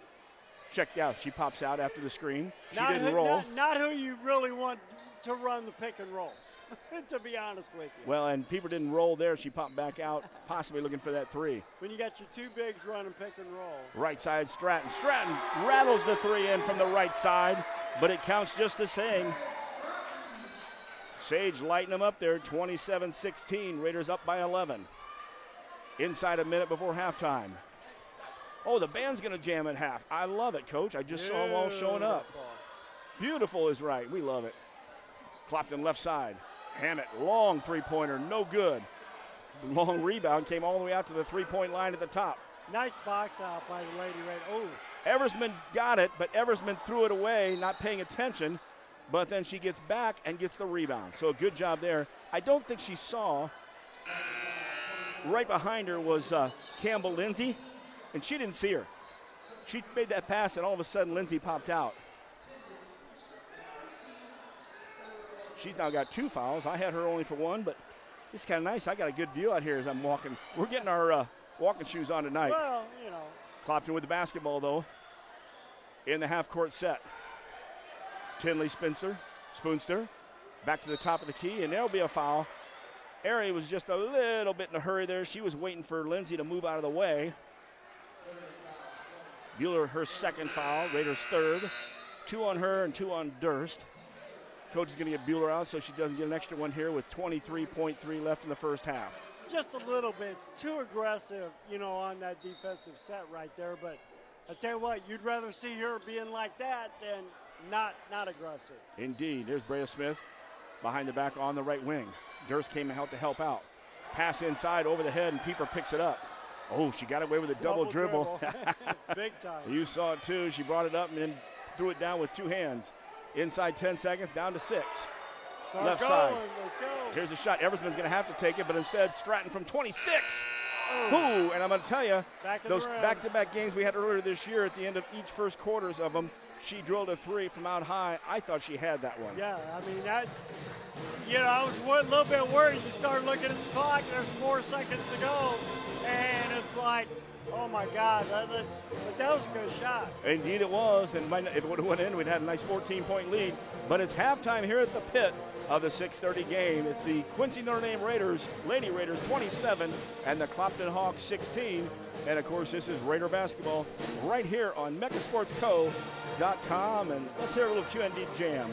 checked out. She pops out after the screen. She didn't roll. Not who you really want to run the pick and roll, to be honest with you. Well, and Pieper didn't roll there. She popped back out, possibly looking for that three. When you got your two bigs running pick and roll. Right side, Stratton. Stratton rattles the three in from the right side, but it counts just the same. Sage lighting them up there, 27-16. Raiders up by 11. Inside a minute before halftime. Oh, the band's going to jam at half. I love it, Coach. I just saw them all showing up. Beautiful is right. We love it. Clopton left side. Hammett, long three-pointer, no good. Long rebound came all the way out to the three-point line at the top. Nice box out by the Lady Raiders. Oh. Eversman got it, but Eversman threw it away, not paying attention. But then she gets back and gets the rebound. So a good job there. I don't think she saw. Right behind her was Campbell Lindsay, and she didn't see her. She made that pass, and all of a sudden Lindsay popped out. She's now got 2 fouls. I had her only for 1, but it's kind of nice. I got a good view out here as I'm walking. We're getting our walking shoes on tonight. Well, Clopton with the basketball, though, in the half-court set. Tinley Spoonster, back to the top of the key, and there'll be a foul. Ari was just a little bit in a hurry there. She was waiting for Lindsay to move out of the way. Bueller, her second foul, Raiders third. 2 on her and 2 on Durst. Coach is going to get Bueller out so she doesn't get an extra one here with 23.3 left in the first half. Just a little bit too aggressive, on that defensive set right there. But I tell you what, you'd rather see her being like that than not aggressive. Indeed. There's Brea Smith behind the back on the right wing. Durst came out to help out. Pass inside over the head, and Pieper picks it up. Oh, she got away with a double dribble. Big time. You saw it too. She brought it up and then threw it down with 2 hands. Inside 10 seconds, down to 6. Left side. Let's go. Here's a shot. Eversman's going to have to take it, but instead Stratton from 26. Ooh, and I'm going to tell you, those back-to-back games we had earlier this year, at the end of each first quarters of them, She drilled a three from out high. I thought she had that one. Yeah, I mean, I was a little bit worried. You start looking at the clock, there's 4 seconds to go, and it's like, oh my God, but that was a good shot. Indeed it was, and if it would have went in, we'd had a nice 14-point lead. But it's halftime here at the pit of the 6:30 game. It's the Quincy Notre Dame Raiders, Lady Raiders 27, and the Clopton Hawks 16. And of course, this is Raider basketball right here on megasportsco.com. And let's hear a little QND jam.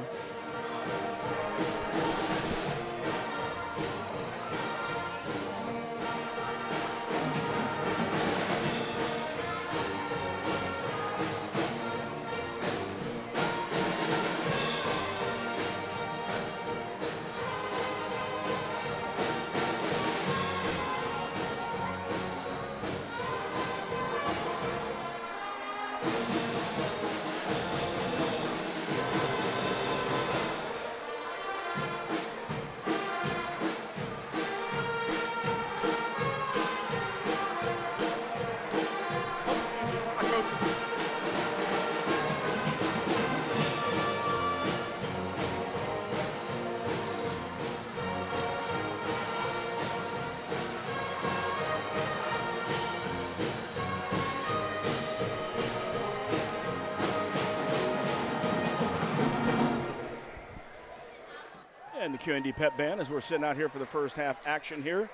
And the QND Pep Band as we're sitting out here for the first half action here.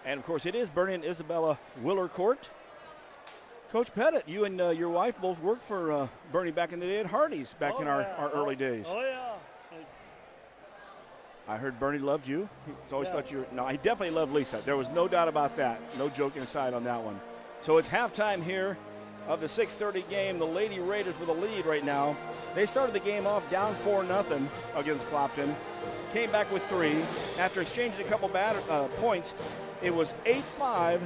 And of course it is Bernie and Isabella Willer Court. Coach Pettit, you and your wife both worked for Bernie back in the day at Hardee's back in our early days. Oh yeah. I heard Bernie loved you. He's always thought you were, no, he definitely loved Lisa. There was no doubt about that. No joking aside on that one. So it's halftime here of the 6:30 game. The Lady Raiders with the lead right now. They started the game off down 4-0 against Clopton. Came back with 3. After exchanging a couple points, it was 8-5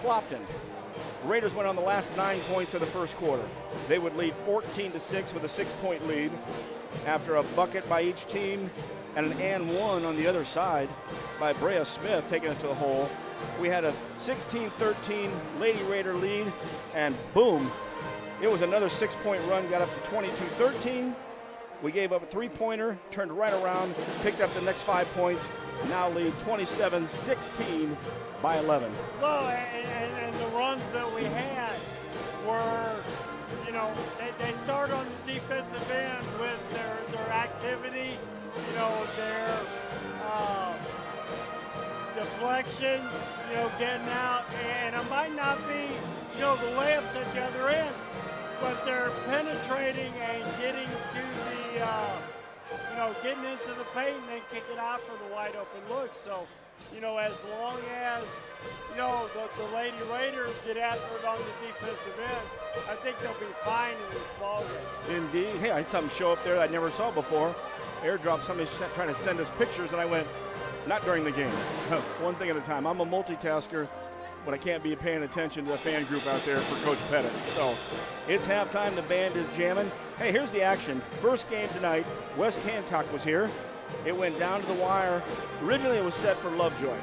Clopton. Raiders went on the last 9 points of the first quarter. They would lead 14-6 with a 6-point lead after a bucket by each team and an and one on the other side by Brea Smith taking it to the hole. We had a 16-13 Lady Raider lead, and boom, it was another 6-point run, got up to 22-13. We gave up a 3-pointer, turned right around, picked up the next 5 points, now lead 27-16 by 11. Well, and the runs that we had were, you know, they start on the defensive end with their activity, you know, their deflections, you know, getting out, and it might not be, you know, the layups at the other end, but they're penetrating and getting to the, you know, getting into the paint and then kick it out for the wide open look. So, you know, as long as, you know, the Lady Raiders get after it on the defensive end, I think they'll be fine in this ball game. Indeed. Hey, I had something show up there that I never saw before. Airdrop, somebody trying to send us pictures, and I went, not during the game. One thing at a time. I'm a multitasker, but I can't be paying attention to the fan group out there for Coach Pettit. So it's halftime. The band is jamming. Hey, here's the action. First game tonight, West Hancock was here. It went down to the wire. Originally it was set for Lovejoy,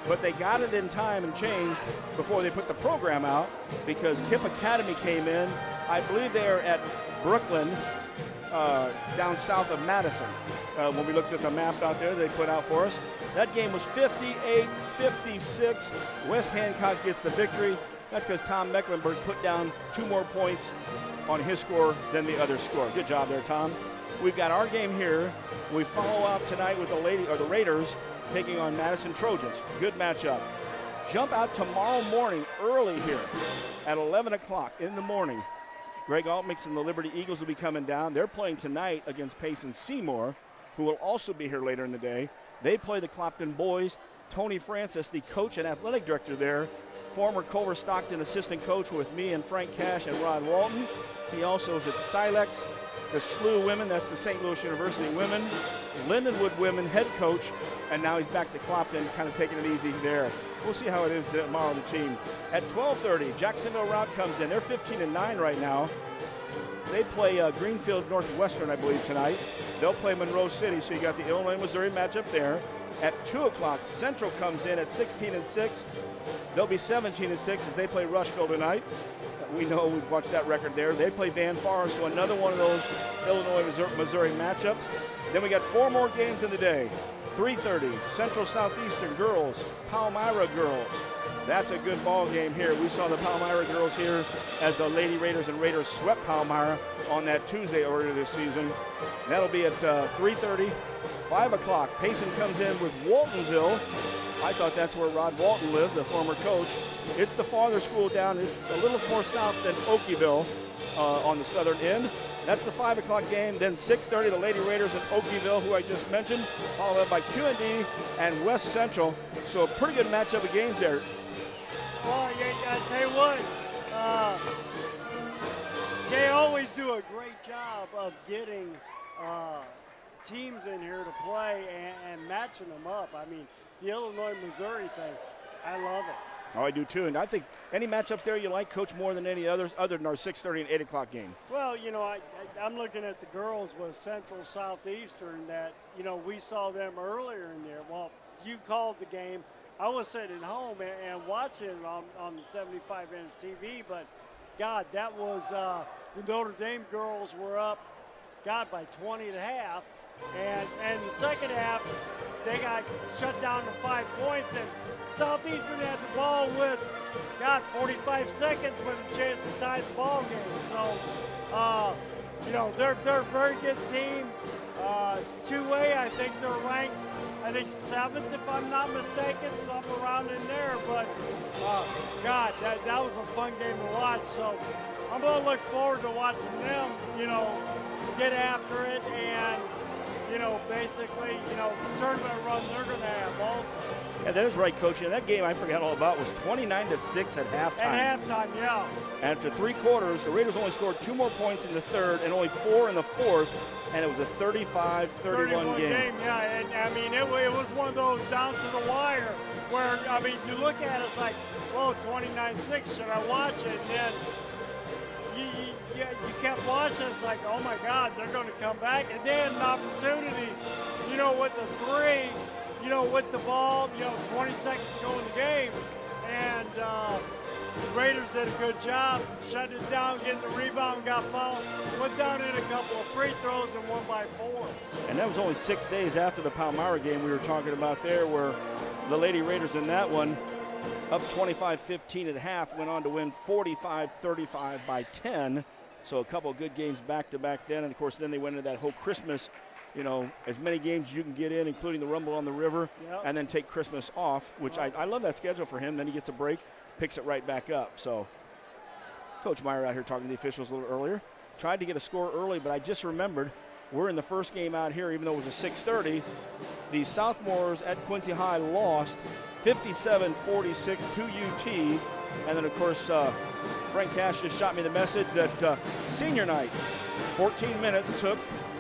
but they got it in time and changed before they put the program out because KIPP Academy came in. I believe they are at Brooklyn, down south of Madison. When we looked at the map out there they put out for us. That game was 58-56. West Hancock gets the victory. That's because Tom Mecklenburg put down 2 more points on his score than the other score. Good job there, Tom. We've got our game here. We follow up tonight with the Raiders taking on Madison Trojans. Good matchup. Jump out tomorrow morning early here at 11 o'clock in the morning. Greg Altmix and the Liberty Eagles will be coming down. They're playing tonight against Payson Seymour, who will also be here later in the day. They play the Clopton boys. Tony Francis, the coach and athletic director there, former Culver Stockton assistant coach with me and Frank Cash and Rod Walton. He also is at Silex. The SLU women, that's the St. Louis University women. Lindenwood women head coach, and now he's back to Clopton, kind of taking it easy there. We'll see how it is tomorrow, the team. At 12:30, Jacksonville Rout comes in. They're 15-9 right now. they play Greenfield Northwestern, I believe, tonight. They'll play Monroe City, so you got the Illinois-Missouri matchup there. At 2 o'clock, Central comes in at 16-6. They'll be 17-6 as they play Rushville tonight. We know we've watched that record there. They play Van Forest, so another one of those Illinois-Missouri matchups. Then we got 4 more games in the day. 3:30, Central Southeastern girls, Palmyra girls. That's a good ball game here. We saw the Palmyra girls here as the Lady Raiders and Raiders swept Palmyra on that Tuesday earlier this season. That'll be at 3:30. 5 o'clock, Payson comes in with Waltonville. I thought that's where Rod Walton lived, the former coach. It's the farther school down. It's a little more south than Okieville on the southern end. That's the 5 o'clock game. Then 6:30, the Lady Raiders and Okieville, who I just mentioned, followed up by QND and West Central. So a pretty good matchup of games there. Well, I tell you what, they always do a great job of getting teams in here to play and matching them up. I mean, the Illinois-Missouri thing, I love it. Oh, I do too. And I think any matchup there you like, Coach, more than any others, other than our 6:30 and 8 o'clock game? Well, I'm looking at the girls with Central Southeastern that, we saw them earlier in there. Well, you called the game. I was sitting at home and watching it on the 75-inch TV, but, God, that was the Notre Dame girls were up, God, by 20 at half. And the second half, they got shut down to 5 points, and Southeastern had the ball with, 45 seconds with a chance to tie the ball game. So, they're a very good team. 2A, I think they're ranked, 7th if I'm not mistaken, something around in there. But, God, that was a fun game to watch. So I'm going to look forward to watching them, get after it and, basically, the tournament run they're going to have also. Yeah, that is right, Coach. And that game I forgot all about was 29-6 at halftime. At halftime, yeah. And after 3 quarters, the Raiders only scored 2 more points in the third and only 4 in the fourth, and it was a 35-31 game. Yeah, and I mean, it was one of those down to the wire where, I mean, you look at it, it's like, whoa, 29-6, should I watch it? And then you kept watching, it's like, oh my God, they're going to come back. And then an opportunity, with the 3, with the ball, 20 seconds to go in the game. And the Raiders did a good job, shutting it down, getting the rebound, got fouled, went down in a couple of free throws and won by 4. And that was only 6 days after the Palmyra game we were talking about there, where the Lady Raiders in that one, up 25-15 at half, went on to win 45-35 by 10. So a couple of good games back-to-back then. And, of course, then they went into that whole Christmas, as many games as you can get in, including the Rumble on the River, and then take Christmas off, which I love that schedule for him. Then he gets a break, picks it right back up. So Coach Meyer out here talking to the officials a little earlier. Tried to get a score early, but I just remembered we're in the first game out here, even though it was a 6:30. The Southmores at Quincy High lost 57-46 to UT. And then, of course, Frank Cash just shot me the message that senior night, 14 minutes took,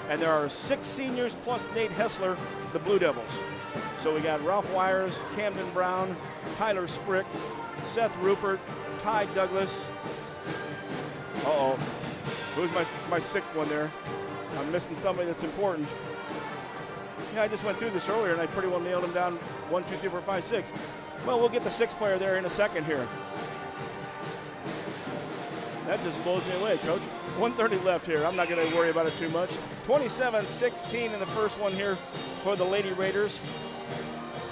and there are 6 seniors plus Nate Hessler, the Blue Devils. So we got Ralph Wires, Camden Brown, Tyler Sprick, Seth Rupert, Ty Douglas. Uh-oh. Who's my 6th one there? I'm missing somebody that's important. Yeah, I just went through this earlier, and I pretty well nailed him down 1, 2, 3, 4, 5, 6. Well, we'll get the 6th player there in a second here. That just blows me away, Coach. 1:30 left here. I'm not going to worry about it too much. 27-16 in the first one here for the Lady Raiders.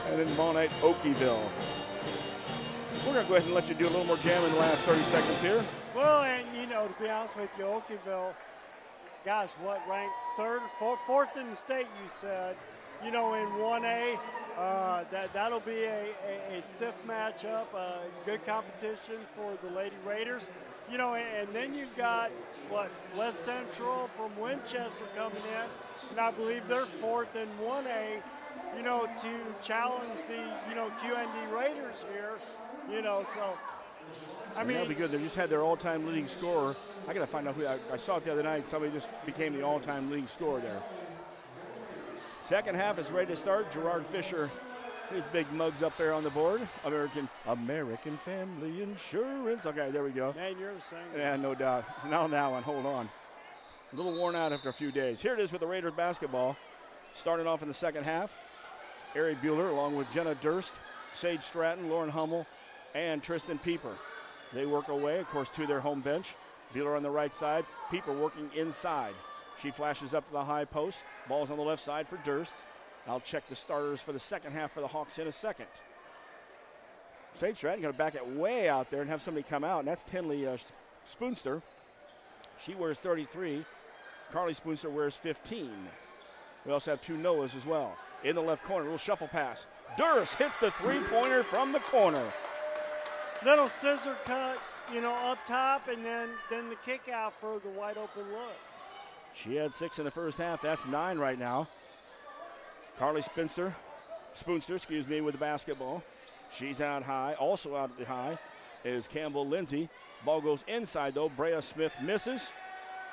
And then tomorrow night, Okieville. We're going to go ahead and let you do a little more jam in the last 30 seconds here. Well, and, to be honest with you, Okieville, gosh, ranked 3rd, 4th in the state, you said. In 1A, that'll be a stiff matchup, good competition for the Lady Raiders. And then you've got, West Central from Winchester coming in, and I believe they're 4th in 1A, to challenge the, QND Raiders here, so. I mean, that'll be good. They just had their all-time leading scorer. I got to find out who. I saw it the other night. Somebody just became the all-time leading scorer there. Second half is ready to start. Gerard Fisher, his big mugs up there on the board. American Family Insurance. Okay, there we go. Man, you're the same. Yeah, no doubt. Now on that one, hold on. little worn out after a few days. Here it is with the Raiders basketball. Starting off in the second half, Ari Bueller along with Jenna Durst, Sage Stratton, Lauren Hummel, and Tristan Pieper. They work away, of course, to their home bench. Bueller on the right side, Pieper working inside. She flashes up to the high post. Ball's on the left side for Durst. I'll check the starters for the second half for the Hawks in a second. Sage Stratton going to back it way out there and have somebody come out, and that's Tinley Spoonster. She wears 33. Carly Spoonster wears 15. We also have 2 Noahs as well. In the left corner, little shuffle pass. Durst hits the three-pointer from the corner. Little scissor cut, up top, and then the kick out for the wide open look. She had 6 in the first half. That's 9 right now. Carly Spoonster, with the basketball. She's out high. Also out high is Campbell Lindsay. Ball goes inside, though. Brea Smith misses.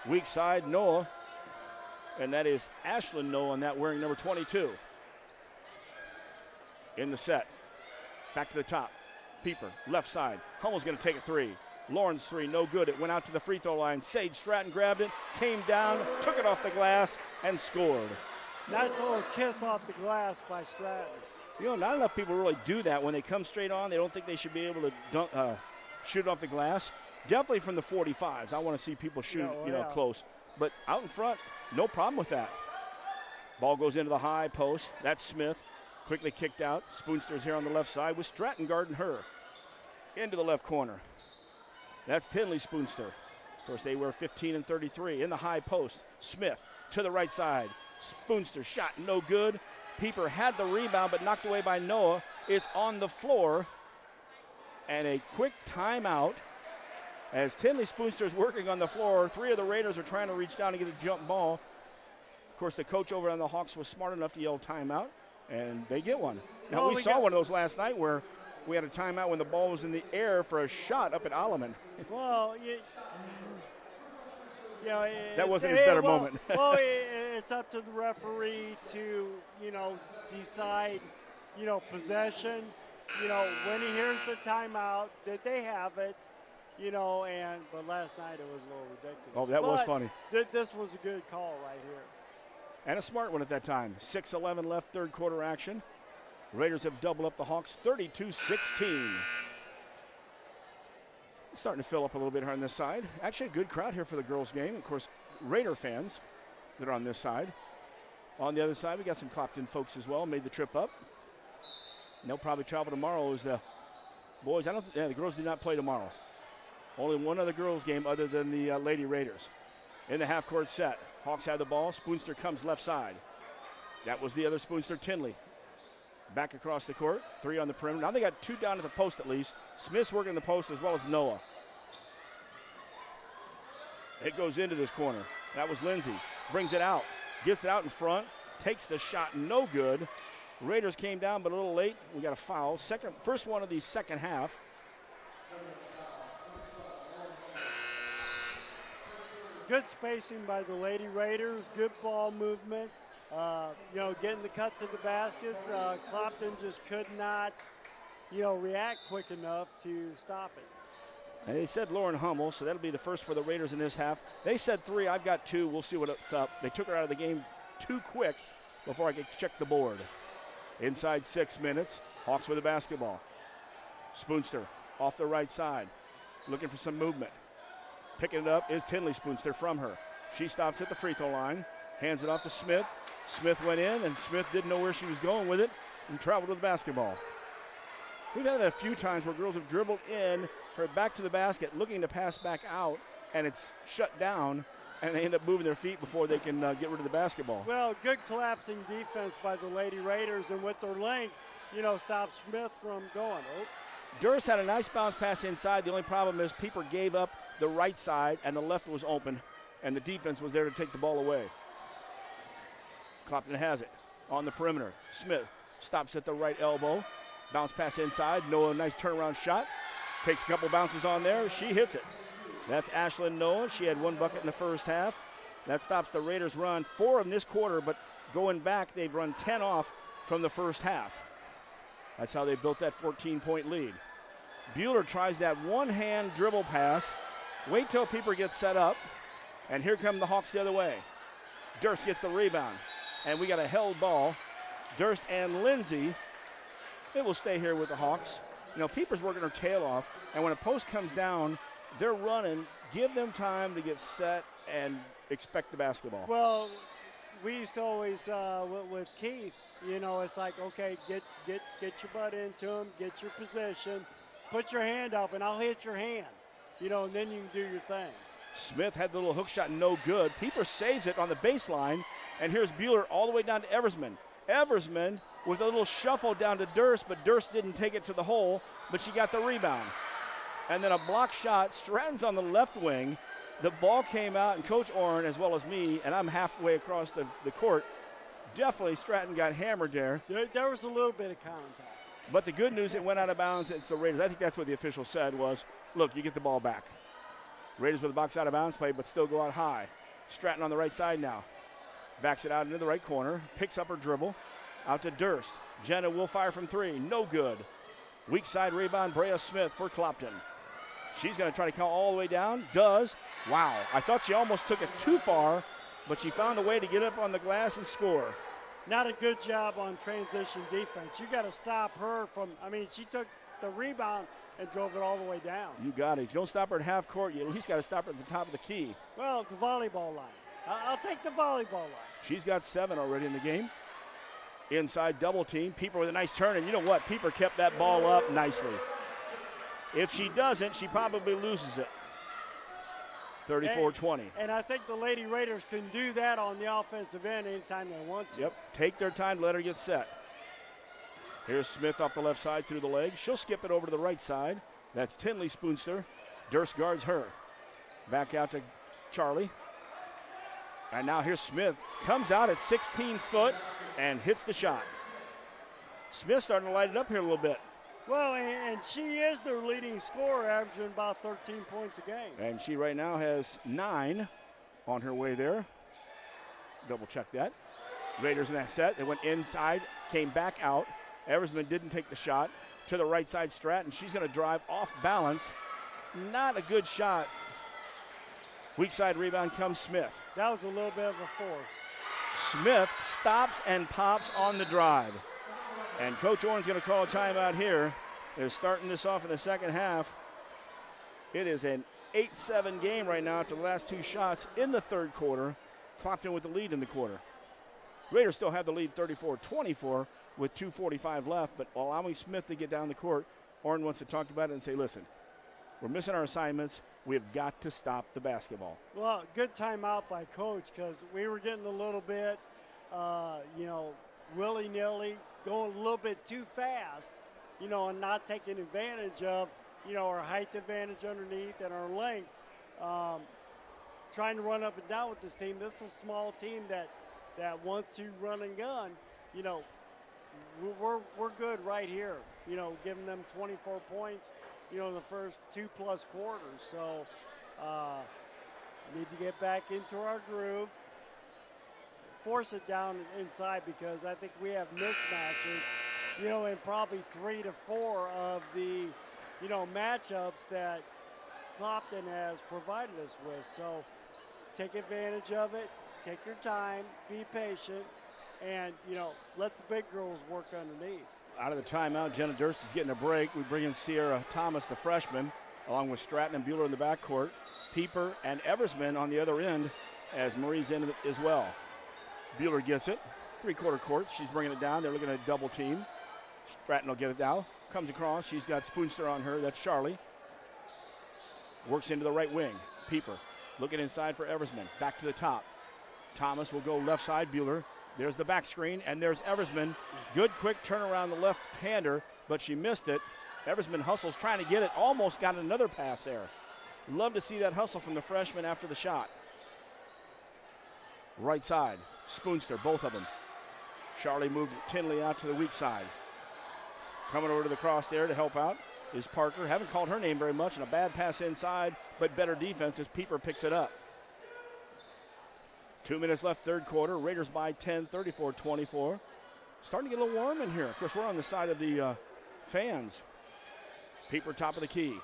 Weak side, Noah. And that is Ashlyn Noah on that, wearing number 22. In the set. Back to the top. Pieper, left side. Hummel's going to take a 3. Lauren's 3, no good. It went out to the free throw line. Sage Stratton grabbed it, came down, took it off the glass, and scored. Nice little kiss off the glass by Stratton. Not enough people really do that. When they come straight on, they don't think they should be able to shoot it off the glass. Definitely from the 45s. I want to see people shoot, close. But out in front, no problem with that. Ball goes into the high post. That's Smith. Quickly kicked out. Spoonster's here on the left side with Stratton guarding her. Into the left corner. That's Tinley Spoonster. Of course, they wear 15 and 33. In the high post, Smith to the right side. Spoonster shot no good. Pieper had the rebound but knocked away by Noah. It's on the floor. And a quick timeout as Tinley Spoonster is working on the floor. 3 of the Raiders are trying to reach down and get a jump ball. Of course, the coach over on the Hawks was smart enough to yell timeout, and they get one. Now, we saw one of those last night where we had a timeout when the ball was in the air for a shot up at Alleman. Well, that wasn't his better moment. It's up to the referee to, decide, possession. When he hears the timeout, that they have it, but last night it was a little ridiculous. Oh, that was funny. This was a good call right here. And a smart one at that time. 6:11 left, third quarter action. Raiders have doubled up the Hawks 32-16. Starting to fill up a little bit here on this side. Actually, a good crowd here for the girls' game. Of course, Raider fans that are on this side. On the other side, we got some Clopton folks as well. Made the trip up. And they'll probably travel tomorrow as the boys. The girls do not play tomorrow. Only one other girls' game other than the Lady Raiders. In the half-court set, Hawks have the ball. Spoonster comes left side. That was the other Spoonster, Tinley. Back across the court, 3 on the perimeter. Now they got 2 down at the post at least. Smith's working the post as well as Noah. It goes into this corner. That was Lindsay. Brings it out. Gets it out in front. Takes the shot, no good. Raiders came down but a little late. We got a foul. First one of the second half. Good spacing by the Lady Raiders. Good ball movement. Getting the cut to the baskets. Clopton just could not, react quick enough to stop it. And they said Lauren Hummel, so that'll be the first for the Raiders in this half. They said 3. I've got 2. We'll see what's up. They took her out of the game too quick before I could check the board. Inside 6 minutes. Hawks with the basketball. Spoonster off the right side. Looking for some movement. Picking it up is Tinley Spoonster from her. She stops at the free throw line. Hands it off to Smith. Smith went in, and Smith didn't know where she was going with it and traveled with the basketball. We've had it a few times where girls have dribbled in, her back to the basket, looking to pass back out, and it's shut down, and they end up moving their feet before they can get rid of the basketball. Well, good collapsing defense by the Lady Raiders, and with their length, stops Smith from going. Oh. Durst had a nice bounce pass inside. The only problem is Pieper gave up the right side, and the left was open, and the defense was there to take the ball away. Clopton has it on the perimeter. Smith stops at the right elbow. Bounce pass inside. Noah, nice turnaround shot. Takes a couple bounces on there. She hits it. That's Ashlyn Noah. She had 1 bucket in the first half. That stops the Raiders' run. 4 in this quarter, but going back, they've run 10 off from the first half. That's how they built that 14-point lead. Bueller tries that one-hand dribble pass. Wait till Pieper gets set up. And here come the Hawks the other way. Durst gets the rebound. And we got a held ball. Durst and Lindsay, it will stay here with the Hawks. You know, Pieper's working her tail off, and when a post comes down, they're running. Give them time to get set and expect the basketball. Well, we used to always, with Keith, you know, it's like, okay, get your butt into him, get your position, put your hand up, and I'll hit your hand, you know, and then you can do your thing. Smith had the little hook shot, no good. Pieper saves it on the baseline, and here's Bueller all the way down to Eversman. Eversman with a little shuffle down to Durst, but Durst didn't take it to the hole, but she got the rebound. And then a block shot. Stratton's on the left wing. The ball came out, and Coach Orrin, as well as me, and I'm halfway across the court. Definitely Stratton got hammered there. There was a little bit of contact. But the good news, it went out of bounds. It's the Raiders. I think that's what the official said was, look, you get the ball back. Raiders with the box out of bounds play, but still go out high. Stratton on the right side now. Backs it out into the right corner. Picks up her dribble. Out to Durst. Jenna will fire from three. No good. Weak side rebound, Brea Smith for Clopton. She's going to try to count all the way down. Does. Wow. I thought she almost took it too far, but she found a way to get up on the glass and score. Not a good job on transition defense. You got to stop her from, I mean, she took the rebound and drove it all the way down. You got it. If you don't stop her at half court, you at least got to stop her at the top of the key. Well, the volleyball line. I'll take the volleyball line. She's got 7 already in the game. Inside double team. Pieper with a nice turn, and you know what? Pieper kept that ball up nicely. If she doesn't, she probably loses it. 34-20. And I think the Lady Raiders can do that on the offensive end anytime they want to. Yep, take their time, let her get set. Here's Smith off the left side through the leg. She'll skip it over to the right side. That's Tinley Spoonster. Durst guards her. Back out to Charlie. And now here's Smith. Comes out at 16 foot and hits the shot. Smith starting to light it up here a little bit. Well, and she is their leading scorer, averaging about 13 points a game. And she right now has 9 on her way there. Double check that. Raiders in that set. They went inside, came back out. Eversman didn't take the shot. To the right side, Stratton. She's going to drive off balance. Not a good shot. Weak side rebound comes Smith. That was a little bit of a force. Smith stops and pops on the drive. And Coach Orrin's going to call a timeout here. They're starting this off in the second half. It is an 8-7 game right now after the last 2 shots in the third quarter. Clopton with the lead in the quarter. Raiders still have the lead 34-24 with 2:45 left, but allowing Smith to get down the court, Orrin wants to talk about it and say, listen, we're missing our assignments. We have got to stop the basketball. Well, good timeout by Coach because we were getting a little bit, willy-nilly, going a little bit too fast, and not taking advantage of, our height advantage underneath and our length. Trying to run up and down with this team. This is a small team that wants to run and gun. We're good right here, giving them 24 points, in the first 2+ quarters. So need to get back into our groove, force it down inside because I think we have mismatches, in probably 3 to 4 of the, matchups that Clopton has provided us with. So take advantage of it, take your time, be patient, and, let the big girls work underneath. Out of the timeout, Jenna Durst is getting a break. We bring in Sierra Thomas, the freshman, along with Stratton and Bueller in the backcourt. Pieper and Eversman on the other end as Marie's in as well. Bueller gets it. 3/4 court. She's bringing it down. They're looking at a double team. Stratton will get it now. Comes across. She's got Spoonster on her. That's Charlie. Works into the right wing. Pieper looking inside for Eversman. Back to the top. Thomas will go left side. Bueller. There's the back screen, and there's Eversman. Good quick turnaround the left-hander, but she missed it. Eversman hustles, trying to get it. Almost got another pass there. Love to see that hustle from the freshman after the shot. Right side, Spoonster, both of them. Charlie moved Tinley out to the weak side. Coming over to the cross there to help out is Parker. Haven't called her name very much, and a bad pass inside, but better defense as Pieper picks it up. 2 minutes left, third quarter. Raiders by 10, 34-24. Starting to get a little warm in here. Of course, we're on the side of the fans. Pieper top of the key.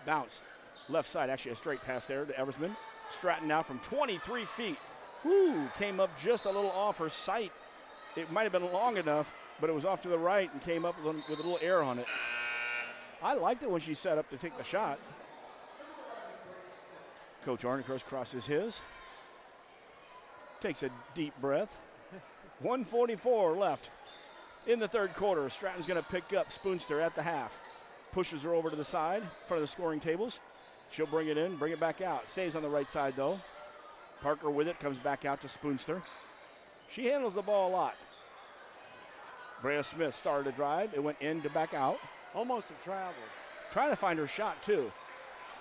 Bounce. Left side, actually a straight pass there to Eversman. Stratton now from 23 feet. Woo, came up just a little off her sight. It might have been long enough, but it was off to the right and came up with a little air on it. I liked it when she set up to take the shot. Coach Arnicross crosses his. Takes a deep breath. 1:44 left in the third quarter. Stratton's going to pick up Spoonster at the half. Pushes her over to the side, in front of the scoring tables. She'll bring it in, bring it back out. Stays on the right side, though. Parker with it, comes back out to Spoonster. She handles the ball a lot. Brea Smith started to drive. It went in to back out. Almost a travel. Trying to find her shot, too.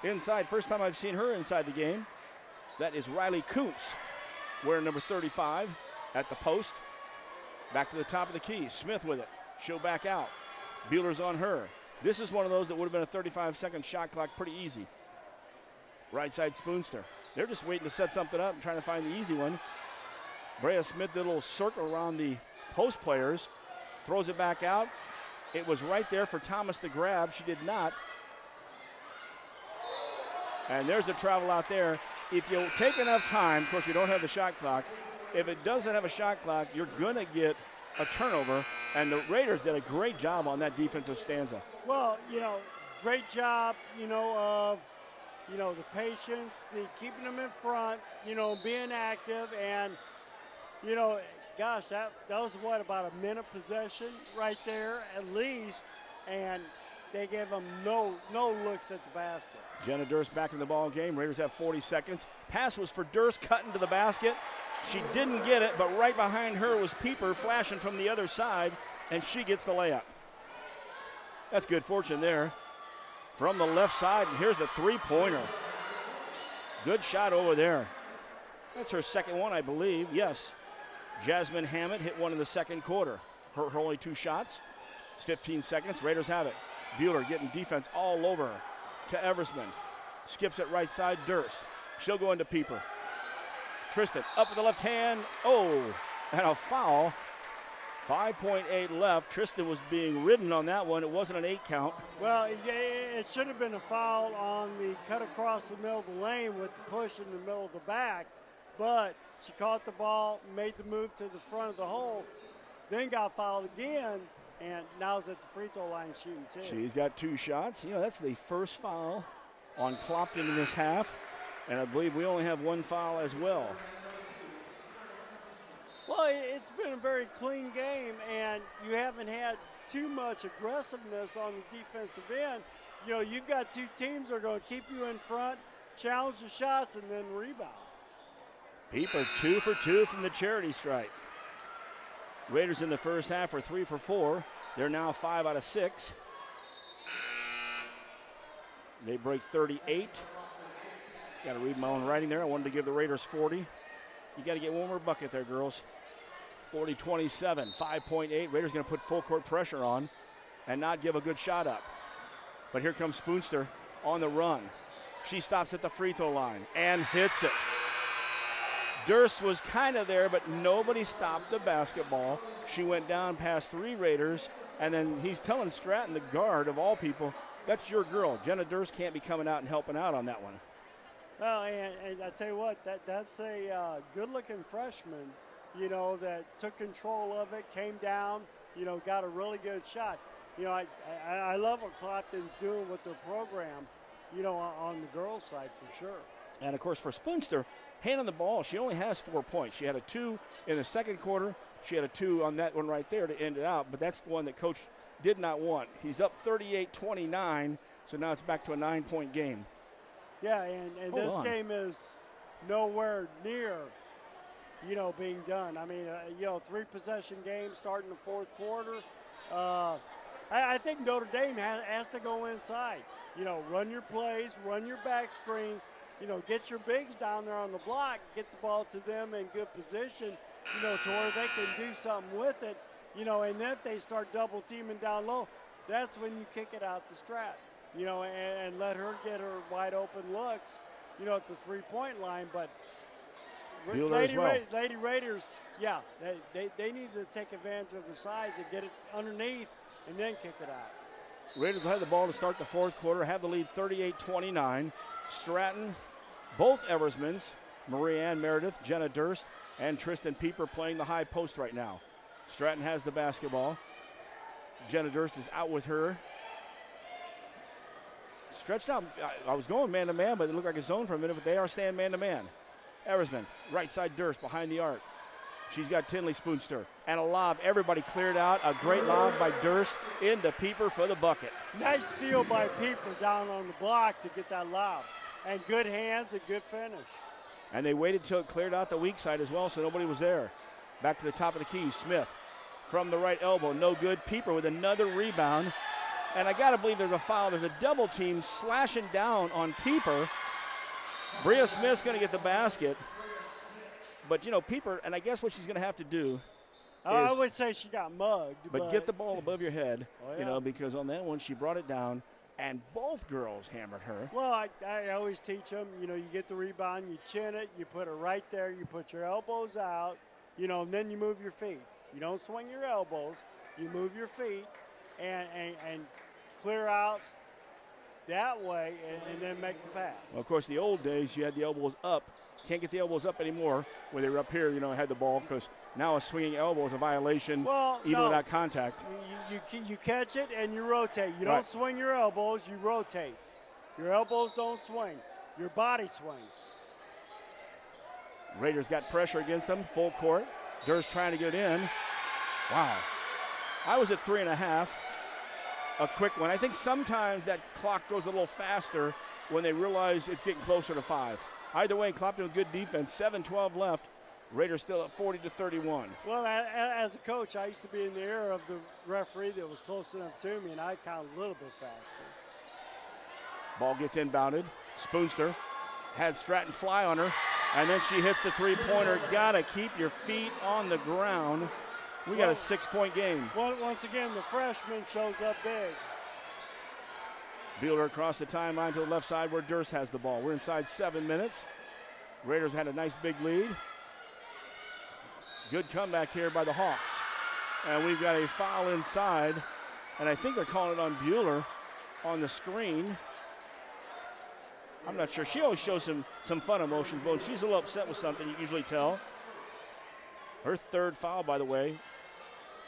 Inside, first time I've seen her inside the game. That is Riley Kuntz, wearing number 35 at the post. Back to the top of the key. Smith with it. She'll back out. Bueller's on her. This is one of those that would have been a 35-second shot clock pretty easy. Right side Spoonster. They're just waiting to set something up and trying to find the easy one. Brea Smith did a little circle around the post players. Throws it back out. It was right there for Thomas to grab. She did not. And there's the travel out there. If you take enough time, of course, you don't have the shot clock. If it doesn't have a shot clock, you're going to get a turnover. And the Raiders did a great job on that defensive stanza. Well, great job, of, the patience, the keeping them in front, being active. And, gosh, that was what, about a minute possession right there at least. And they gave them no looks at the basket. Jenna Durst back in the ball game. Raiders have 40 seconds. Pass was for Durst, cutting to the basket. She didn't get it, but right behind her was Pieper flashing from the other side, and she gets the layup. That's good fortune there. From the left side, and here's the three-pointer. Good shot over there. That's her second one, I believe. Yes. Jasmine Hammett hit one in the second quarter. Her only two shots. It's 15 seconds. Raiders have it. Bueller getting defense all over her. To Eversman. Skips it right side, Durst. She'll go into Pieper. Tristan up with the left hand. Oh, and a foul. 5.8 left. Tristan was being ridden on that one. It wasn't an 8 count. Well, it should have been a foul on the cut across the middle of the lane with the push in the middle of the back. But she caught the ball, made the move to the front of the hole, then got fouled again, and now is at the free throw line shooting too. She's got 2 shots. That's the first foul on Clopton in this half. And I believe we only have 1 foul as well. Well, it's been a very clean game, and you haven't had too much aggressiveness on the defensive end. You've got 2 teams that are going to keep you in front, challenge the shots, and then rebound. Pieper 2 for 2 from the charity stripe. Raiders in the first half are 3 for 4. They're now 5 out of 6. They break 38. Got to read my own writing there. I wanted to give the Raiders 40. You got to get one more bucket there, girls. 40-27, 5.8. Raiders going to put full court pressure on and not give a good shot up. But here comes Spoonster on the run. She stops at the free throw line and hits it. Durst was kind of there, but nobody stopped the basketball. She went down past 3 Raiders, and then he's telling Stratton, the guard of all people, that's your girl. Jenna Durst can't be coming out and helping out on that one. Well, and I tell you what, that's a good-looking freshman, that took control of it, came down, got a really good shot. I love what Clopton's doing with their program, on the girls' side for sure. And, of course, for Spoonster, handling the ball, she only has 4 points. She had a 2 in the second quarter. She had a 2 on that one right there to end it out, but that's the one that Coach did not want. He's up 38-29, so now it's back to a 9-point game. Yeah, and this game is nowhere near, being done. I mean, 3-possession game starting the fourth quarter. I think Notre Dame has to go inside. Run your plays, run your back screens, get your bigs down there on the block, get the ball to them in good position, to where they can do something with it, and then if they start double teaming down low, that's when you kick it out to Strat. And let her get her wide open looks, at the three-point line. But Lady Raiders, yeah, they need to take advantage of the size and get it underneath and then kick it out. Raiders will have the ball to start the fourth quarter, have the lead 38-29. Stratton Both Eversmans, Marie-Ann Meredith, Jenna Durst, and Tristan Pieper playing the high post right now. Stratton has the basketball. Jenna Durst is out with her. Stretched out. I was going man-to-man, but it looked like a zone for a minute, but they are staying man-to-man. Eversman, right side Durst behind the arc. She's got Tinley Spoonster and a lob. Everybody cleared out. A great lob by Durst into Pieper for the bucket. Nice seal by Pieper down on the block to get that lob. And good hands and good finish. And they waited till it cleared out the weak side as well, so nobody was there. Back to the top of the key. Smith from the right elbow. No good. Pieper with another rebound. And I got to believe there's a foul. There's a double team slashing down on Pieper. Bria Smith's going to get the basket. But, you know, Pieper, and I guess what she's going to have to do I would say she got mugged. But get the ball above your head, yeah. you know, because on that one she brought it down, and both girls hammered her. Well, I always teach them, you know, you get the rebound, you chin it, you put it right there, you put your elbows out, you know, and then you move your feet. You don't swing your elbows, you move your feet and clear out that way and then make the pass. Well, of course, the old days, you had the elbows up. Can't get the elbows up anymore where they were up here, you know, had the ball, because now a swinging elbow is a violation, even without contact. You catch it and you rotate. You don't swing your elbows, you rotate. Your elbows don't swing. Your body swings. Raiders got pressure against them, full court. Durst trying to get it in. Wow. I was at 3.5. A quick one. I think sometimes that clock goes a little faster when they realize it's getting closer to 5. Either way, Clopton with good defense. 7:12 left. Raiders still at 40-31. Well, as a coach, I used to be in the ear of the referee that was close enough to me, and I count a little bit faster. Ball gets inbounded. Spoonster had Stratton fly on her, and then she hits the three-pointer. Gotta keep your feet on the ground. We got a 6-point game. Once again, the freshman shows up big. Bueller across the timeline to the left side where Durst has the ball. We're inside 7 minutes. Raiders had a nice big lead. Good comeback here by the Hawks. And we've got a foul inside. And I think they're calling it on Bueller on the screen. I'm not sure. She always shows some fun emotions, but when she's a little upset with something, you can usually tell. Her third foul, by the way.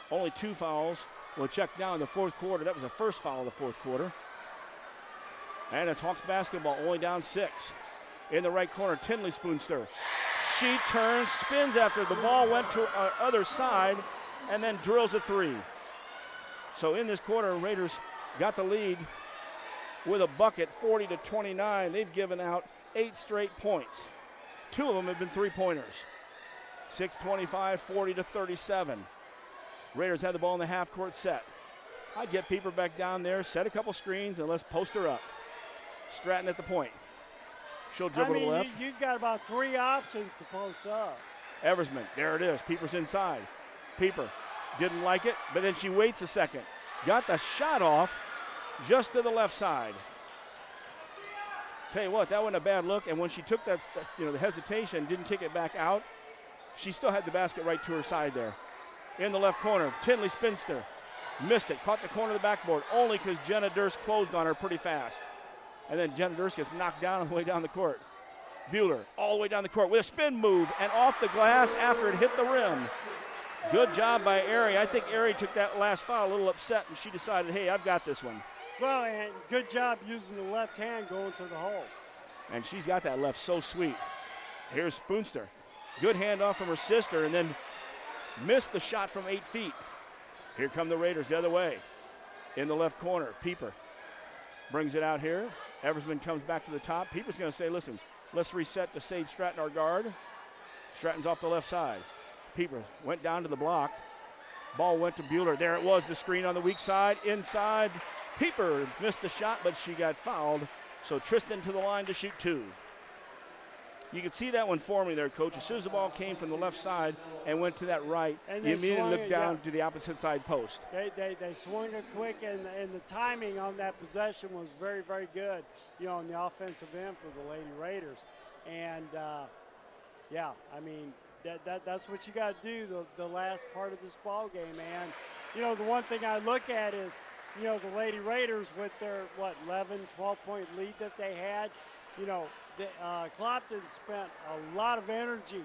Only 2 fouls. We'll check now in the fourth quarter. That was the first foul of the fourth quarter. And it's Hawks basketball, only down 6. In the right corner, Tinley Spoonster. She turns, spins after the ball went to our other side, and then drills a 3. So in this quarter, Raiders got the lead with a bucket, 40-29. They've given out 8 straight points. 2 of them have been 3-pointers. 6:25, 40-37. Raiders had the ball in the half-court set. I'd get Pieper back down there, set a couple screens, and let's post her up. Stratton at the point. She'll dribble to the left. You've got about 3 options to post up. Eversman, there it is. Pieper's inside. Pieper didn't like it, but then she waits a second. Got the shot off just to the left side. Tell you what, that wasn't a bad look, and when she took that, the hesitation, didn't kick it back out, she still had the basket right to her side there. In the left corner, Tinley Spinster. Missed it, caught the corner of the backboard, only because Jenna Durst closed on her pretty fast. And then Jenna Durst gets knocked down on the way down the court. Bueller all the way down the court with a spin move and off the glass after it hit the rim. Good job by Aerie. I think Aerie took that last foul a little upset, and she decided, hey, I've got this one. Well, and good job using the left hand going to the hole. And she's got that left so sweet. Here's Spoonster. Good handoff from her sister, and then missed the shot from 8 feet. Here come the Raiders the other way. In the left corner, Pieper brings it out here. Eversman comes back to the top. Pieper's going to say, listen, let's reset to Sage Stratton, our guard. Stratton's off the left side. Pieper went down to the block. Ball went to Bueller. There it was, the screen on the weak side. Inside, Pieper missed the shot, but she got fouled. So Tristan to the line to shoot 2. You could see that one forming there, Coach. As soon as the ball came from the left side and went to that right, you immediately looked down to the opposite side post. They swung it quick, and the timing on that possession was very, very good, on the offensive end for the Lady Raiders. And, that's what you got to do the last part of this ball game, man. The one thing I look at is, the Lady Raiders with their, 11, 12-point lead that they had, Clopton spent a lot of energy,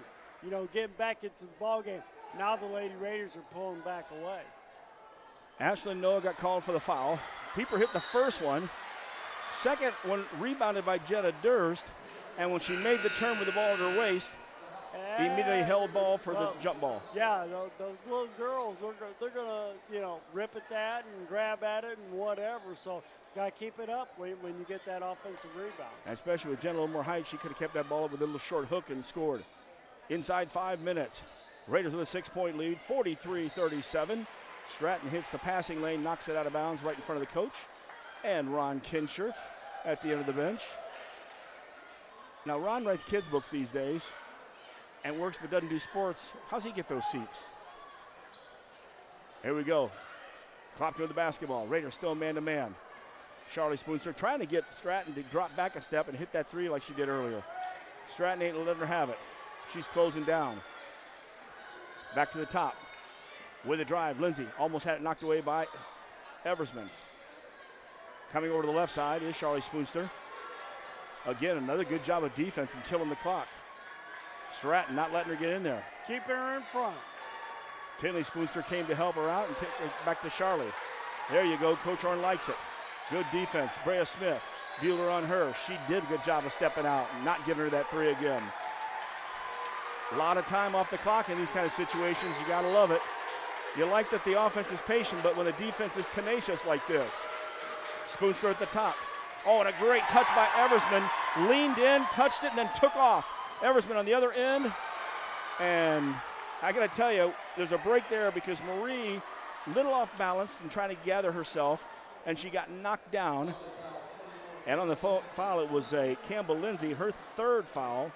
getting back into the ball game. Now the Lady Raiders are pulling back away. Ashlyn Noah got called for the foul. Pieper hit the first one. Second one rebounded by Jenna Durst. And when she made the turn with the ball at her waist, immediately held ball for the jump ball. Yeah, those little girls, they're going to, rip at that and grab at it and whatever. So got to keep it up when you get that offensive rebound. And especially with Jen a little more height, she could have kept that ball up with a little short hook and scored. Inside 5 minutes. Raiders with a 6-point lead, 43-37. Stratton hits the passing lane, knocks it out of bounds right in front of the coach. And Ron Kinscherf at the end of the bench. Now, Ron writes kids' books these days and works but doesn't do sports. How's he get those seats? Here we go. Clopton with the basketball. Raiders still man-to-man. Charlie Spoonster trying to get Stratton to drop back a step and hit that three like she did earlier. Stratton ain't letting her have it. She's closing down. Back to the top. With a drive, Lindsay almost had it knocked away by Eversman. Coming over to the left side is Charlie Spoonster. Again, another good job of defense and killing the clock. Stratton not letting her get in there. Keep her in front. Tinley Spoonster came to help her out and kicked it back to Charlie. There you go. Coach Orn likes it. Good defense. Brea Smith. Bueller on her. She did a good job of stepping out and not giving her that three again. A lot of time off the clock in these kind of situations. You got to love it. You like that the offense is patient, but when the defense is tenacious like this. Spoonster at the top. Oh, and a great touch by Eversman. Leaned in, touched it, and then took off. Eversman on the other end. And I got to tell you, there's a break there because Marie, little off balance and trying to gather herself, and she got knocked down. And on the foul, it was a Campbell Lindsay, her third foul.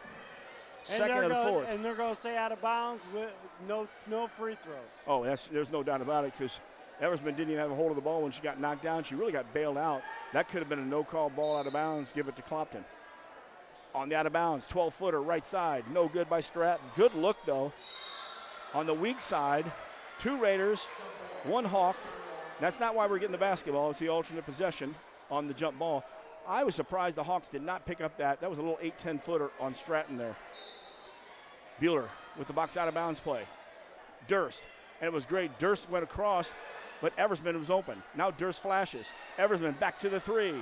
Second of the fourth. And they're going to say out of bounds with no free throws. Oh, there's no doubt about it because Eversman didn't even have a hold of the ball when she got knocked down. She really got bailed out. That could have been a no-call ball out of bounds. Give it to Clopton. On the out of bounds, 12-footer, right side. No good by Stratton. Good look, though. On the weak side, 2 Raiders, 1 Hawk. That's not why we're getting the basketball. It's the alternate possession on the jump ball. I was surprised the Hawks did not pick up that. That was a little 8-10-footer on Stratton there. Bueller with the box out of bounds play. Durst, and it was great. Durst went across, but Eversman was open. Now Durst flashes. Eversman back to the three.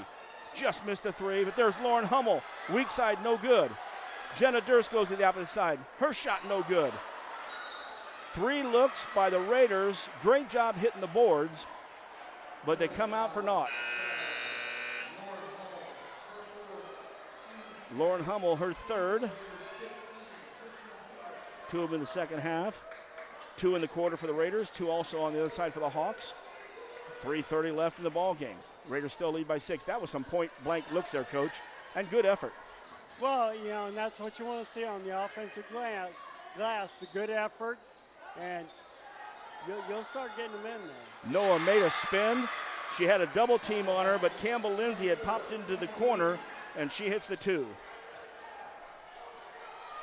Just missed the three, but there's Lauren Hummel. Weak side, no good. Jenna Durst goes to the opposite side. Her shot, no good. 3 looks by the Raiders. Great job hitting the boards, but they come out for naught. Lauren Hummel, her third. 2 of them in the second half. 2 in the quarter for the Raiders. 2 also on the other side for the Hawks. 3:30 left in the ball game. Raiders still lead by 6. That was some point-blank looks there, Coach, and good effort. Well, and that's what you want to see on the offensive glass, the good effort, and you'll start getting them in there. Noah made a spin. She had a double team on her, but Campbell Lindsay had popped into the corner, and she hits the 2.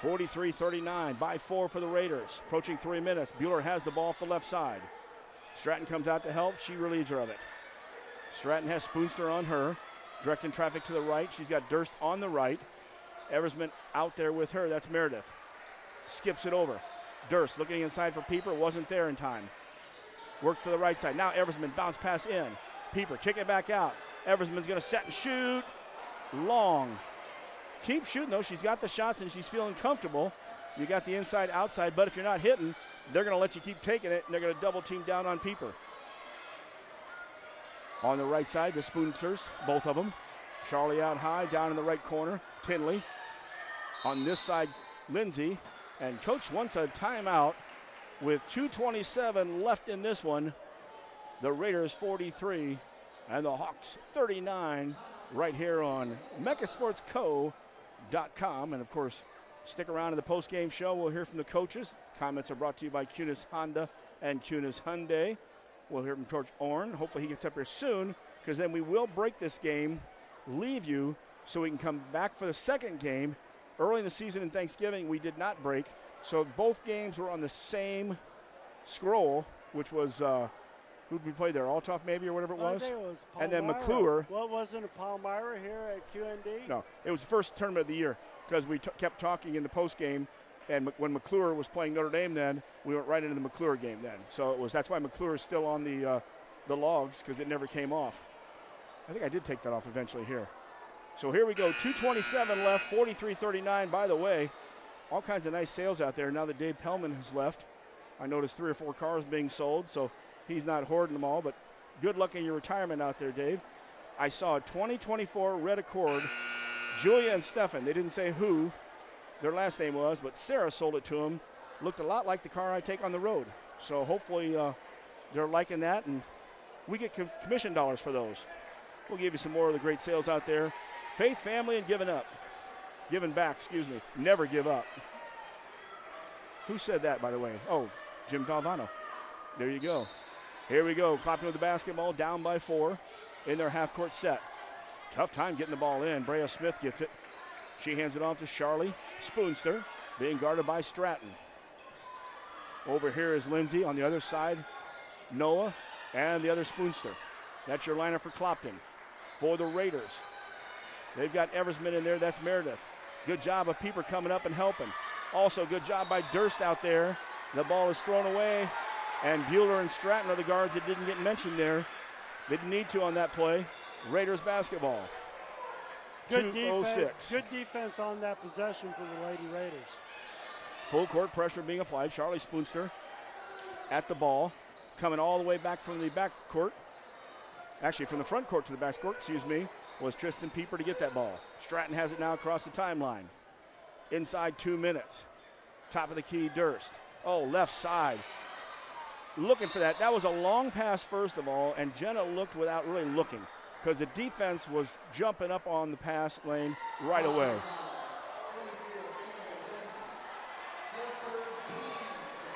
43-39 by 4 for the Raiders. Approaching 3 minutes. Bueller has the ball off the left side. Stratton comes out to help. She relieves her of it. Stratton has Spoonster on her, directing traffic to the right. She's got Durst on the right. Eversman out there with her. That's Meredith. Skips it over. Durst looking inside for Pieper. Wasn't there in time. Works to the right side. Now Eversman bounce pass in. Pieper kick it back out. Eversman's going to set and shoot. Long. Keep shooting, though. She's got the shots and she's feeling comfortable. You got the inside, outside, but if you're not hitting, they're going to let you keep taking it, and they're going to double team down on Pieper. On the right side, the Spoonsters, both of them. Charlie out high, down in the right corner. Tinley. On this side, Lindsay. And Coach wants a timeout with 2:27 left in this one. The Raiders 43 and the Hawks 39 right here on MechaSportsCo.com. And, of course, stick around in the post-game show. We'll hear from the coaches. Comments are brought to you by Kunis Honda and Kunis Hyundai. We'll hear from Coach Orn. Hopefully he gets up here soon, because then we will break this game, leave you, so we can come back for the second game. Early in the season in Thanksgiving, we did not break. So both games were on the same scroll, which was Who'd we play there? Althoff maybe or whatever it was? I think it was And then Palmyra. McClure. Well, wasn't it Palmyra here at QND? No, it was the first tournament of the year because we kept talking in the post game, and when McClure was playing Notre Dame, then we went right into the McClure game then. So that's why McClure is still on the logs because it never came off. I think I did take that off eventually here. So here we go, 2:27 left, 43-39. By the way, all kinds of nice sales out there now that Dave Pellman has left. I noticed 3 or 4 cars being sold, so he's not hoarding them all, but good luck in your retirement out there, Dave. I saw a 2024 red Accord, Julia and Stefan. They didn't say who their last name was, but Sarah sold it to him. Looked a lot like the car I take on the road. So hopefully they're liking that, and we get commission dollars for those. We'll give you some more of the great sales out there. Faith, family, and giving up. Giving back, excuse me. Never give up. Who said that, by the way? Oh, Jim Valvano. There you go. Here we go. Clopton with the basketball, down by 4 in their half-court set. Tough time getting the ball in. Brea Smith gets it. She hands it off to Charlie Spoonster, being guarded by Stratton. Over here is Lindsay. On the other side, Noah and the other Spoonster. That's your lineup for Clopton. For the Raiders, they've got Eversman in there. That's Meredith. Good job of Pieper coming up and helping. Also, good job by Durst out there. The ball is thrown away, and Bueller and Stratton are the guards that didn't get mentioned there. They didn't need to on that play. Raiders basketball. Good 2:06. defense. Good defense on that possession for the Lady Raiders. Full court pressure being applied. Charlie Spoonster at the ball, coming all the way back from the back court. Actually, from the front court to the back court, was Tristan Pieper to get that ball. Stratton has it now across the timeline. Inside 2 minutes. Top of the key, Durst. Oh, left side. Looking for that. That was a long pass, first of all, and Jenna looked without really looking because the defense was jumping up on the pass lane right away.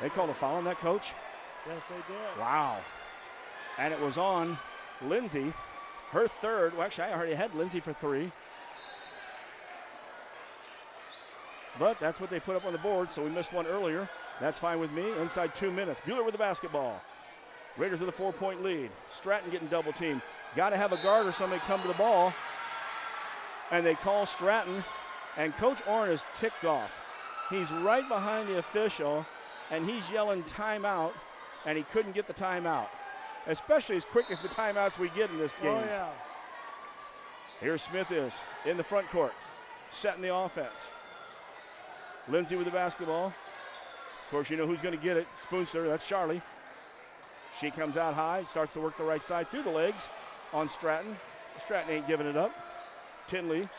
They called a foul on that, Coach? Yes, they did. Wow. And it was on Lindsay, her third. Well, actually, I already had Lindsay for 3. But that's what they put up on the board, so we missed one earlier. That's fine with me. Inside 2 minutes. Bueller with the basketball. Raiders with a 4-point lead. Stratton getting double teamed. Got to have a guard or somebody come to the ball. And they call Stratton, and Coach Orrin is ticked off. He's right behind the official, and he's yelling timeout, and he couldn't get the timeout, especially as quick as the timeouts we get in this game. Oh, yeah. Here Smith is in the front court, setting the offense. Lindsay with the basketball. Of course, you know who's going to get it. Spoonster, that's Charlie. She comes out high, starts to work the right side through the legs on Stratton. Stratton ain't giving it up. Tinley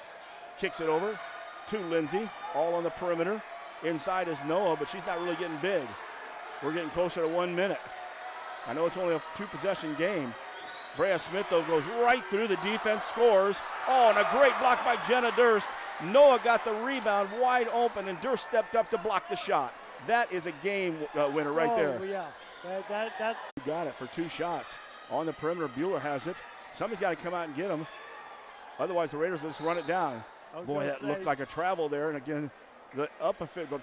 kicks it over to Lindsay, all on the perimeter. Inside is Noah, but she's not really getting big. We're getting closer to 1 minute. I know it's only a 2-possession game. Brea Smith, though, goes right through the defense, scores. Oh, and a great block by Jenna Durst. Noah got the rebound wide open, and Durst stepped up to block the shot. That is a game winner right there. Oh, yeah. That's Got it for 2 shots. On the perimeter, Bueller has it. Somebody's got to come out and get him. Otherwise, the Raiders will just run it down. Boy, that looked like a travel there. And again, the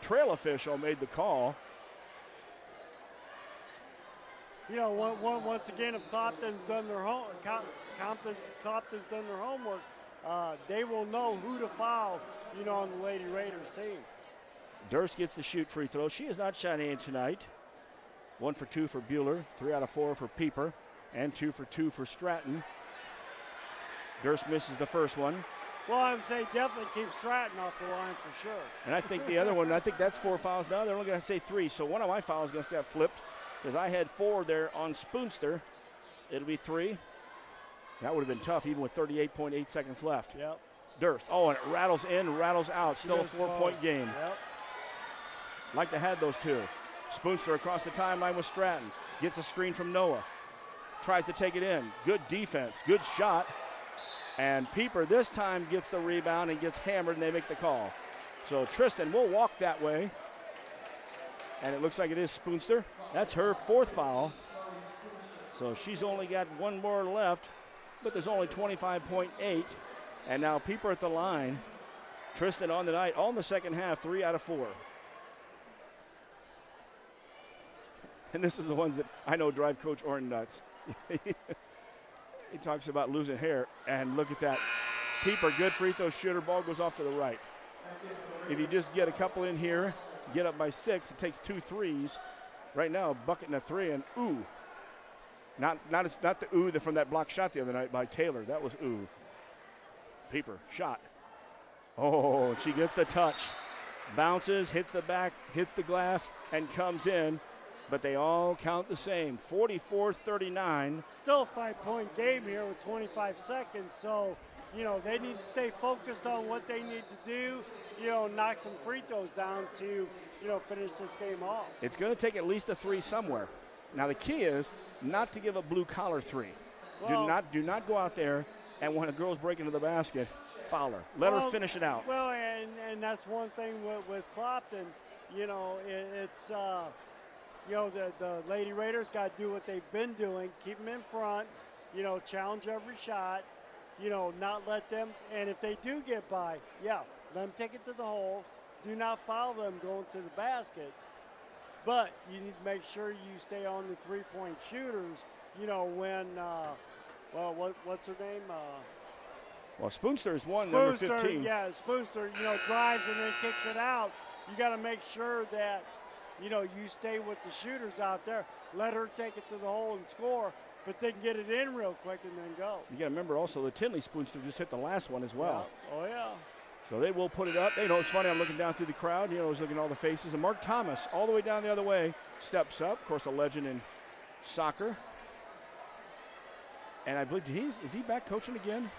trail official made the call. You know, once again, if Clopton's done their homework, they will know who to foul, you know, on the Lady Raiders team. Durst gets the shoot free throw. She is not shining in tonight. 1 for 2 for Bueller, 3 out of 4 for Pieper, and 2 for 2 for Stratton. Durst misses the first one. Well, I would say definitely keep Stratton off the line for sure. And I think the other one, I think that's 4 fouls now. They're only going to say 3. So one of my fouls is going to stay flipped because I had 4 there on Spoonster. It'll be 3. That would have been tough even with 38.8 seconds left. Yep. Durst. Oh, and it rattles in, rattles out. Still a 4-point game. Yep. Like to have those 2. Spoonster across the timeline with Stratton. Gets a screen from Noah. Tries to take it in. Good defense. Good shot. And Pieper this time gets the rebound and gets hammered, and they make the call. So Tristan will walk that way. And it looks like it is Spoonster. That's her 4th foul. So she's only got 1 more left, but there's only 25.8. And now Pieper at the line. Tristan on the night, all in the second half, 3 out of 4. And this is the ones that I know drive Coach Orton nuts. He talks about losing hair, and look at that. Pieper, good free throw shooter, ball goes off to the right. If you just get a couple in here, get up by 6, it takes 2 threes. Right now, a bucket and a 3, and ooh. Not the ooh from that block shot the other night by Taylor. That was ooh. Pieper, shot. Oh, she gets the touch. Bounces, hits the back, hits the glass, and comes in. But they all count the same. 44-39. Still a 5-point game here with 25 seconds. So, they need to stay focused on what they need to do. Knock some free throws down to, finish this game off. It's going to take at least a 3 somewhere. Now the key is not to give a blue collar 3. Well, do not go out there and when a girl's breaking into the basket, foul her. Let her finish it out. Well, and that's one thing with Clopton. It's the Lady Raiders got to do what they've been doing, keep them in front, challenge every shot, not let them, and if they do get by, let them take it to the hole. Do not foul them going to the basket. But you need to make sure you stay on the three-point shooters, when, what's her name? Well, Spoonster's one, number 15. Yeah, Spoonster, drives and then kicks it out. You got to make sure that, you stay with the shooters out there. Let her take it to the hole and score, but then get it in real quick and then go. You got to remember also the Tinley Spoonster just hit the last one as well. Yeah. Oh, yeah. So they will put it up. It's funny, I'm looking down through the crowd. I was looking at all the faces. And Mark Thomas, all the way down the other way, steps up. Of course, a legend in soccer. And I believe, is he back coaching again?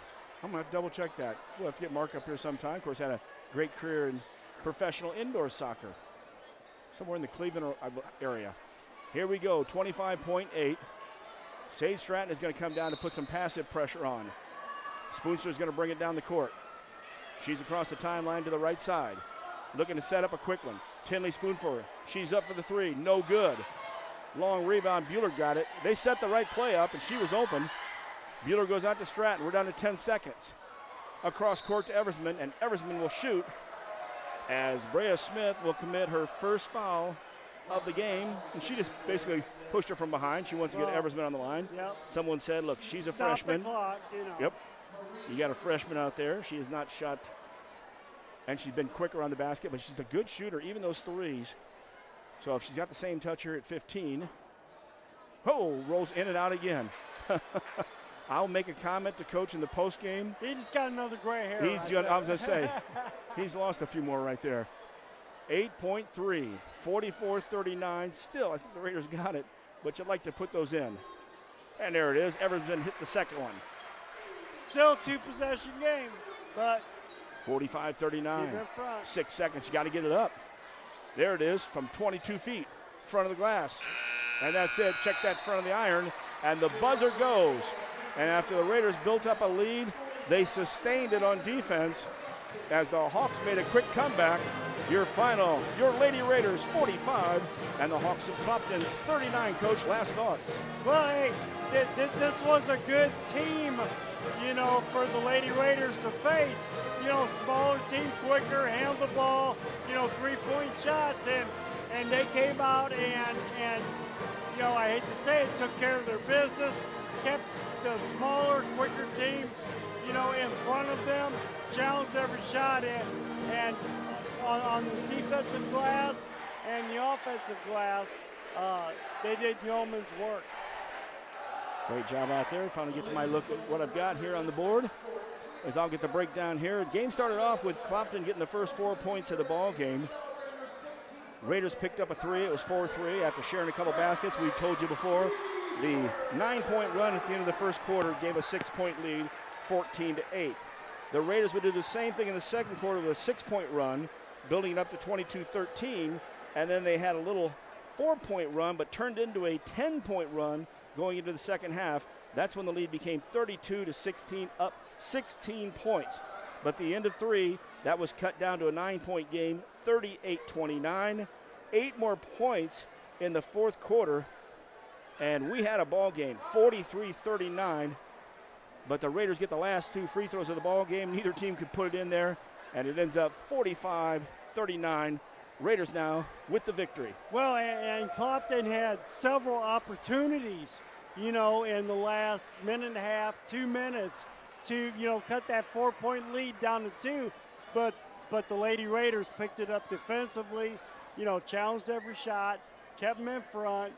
I'm going to have to double check that. We'll have to get Mark up here sometime. Of course, had a great career in professional indoor soccer. Somewhere in the Cleveland area. Here we go, 25.8. Sage Stratton is going to come down to put some passive pressure on. Spoonster is going to bring it down the court. She's across the timeline to the right side. Looking to set up a quick one. Tinley spoon for her. She's up for the 3. No good. Long rebound. Bueller got it. They set the right play up, and she was open. Bueller goes out to Stratton. We're down to 10 seconds. Across court to Eversman, and Eversman will shoot as Brea Smith will commit her first foul of the game. And she just basically pushed her from behind. She wants to get Eversman on the line. Yep. Someone said, look, she's a Stop freshman. The clock, Yep. You got a freshman out there. She has not shot, and she's been quick around the basket, but she's a good shooter, even those threes. So if she's got the same touch here at 15, rolls in and out again. I'll make a comment to Coach in the postgame. He just got another gray hair. I was going to say, he's lost a few more right there. 8.3, 44-39. Still, I think the Raiders got it, but you'd like to put those in. And there it is. Everton hit the second one. Still 2-possession game, but 45-39. 6 seconds. You got to get it up. There it is from 22 feet, front of the glass. And that's it. Check that front of the iron. And the buzzer goes. And after the Raiders built up a lead, they sustained it on defense as the Hawks made a quick comeback. Your final, your Lady Raiders 45 and the Hawks of Clopton 39. Coach, last thoughts. Well, hey, this was a good team, for the Lady Raiders to face. Smaller team, quicker, handle the ball, 3-point shots, and they came out and I hate to say it, took care of their business, kept the smaller, quicker team, in front of them, challenged every shot and on the defensive glass and the offensive glass, they did yeoman's work. Great job out there. Finally get to my look at what I've got here on the board as I'll get the breakdown here. The game started off with Clopton getting the first 4 points of the ball game. Raiders picked up a 3. It was 4-3 after sharing a couple baskets. We told you before, the 9-point run at the end of the first quarter gave a 6-point lead, 14-8. The Raiders would do the same thing in the second quarter with a 6-point run, building it up to 22-13, and then they had a little 4-point run, but turned into a 10-point run going into the second half. That's when the lead became 32-16, up 16 points. But the end of 3, that was cut down to a 9-point game, 38-29. 8 more points in the fourth quarter, and we had a ball game, 43-39. But the Raiders get the last 2 free throws of the ball game. Neither team could put it in there, and it ends up 45-39. Raiders now with the victory. Well, and Clopton had several opportunities, in the last minute and a half, 2 minutes to, cut that 4-point lead down to 2. But the Lady Raiders picked it up defensively, challenged every shot, kept them in front,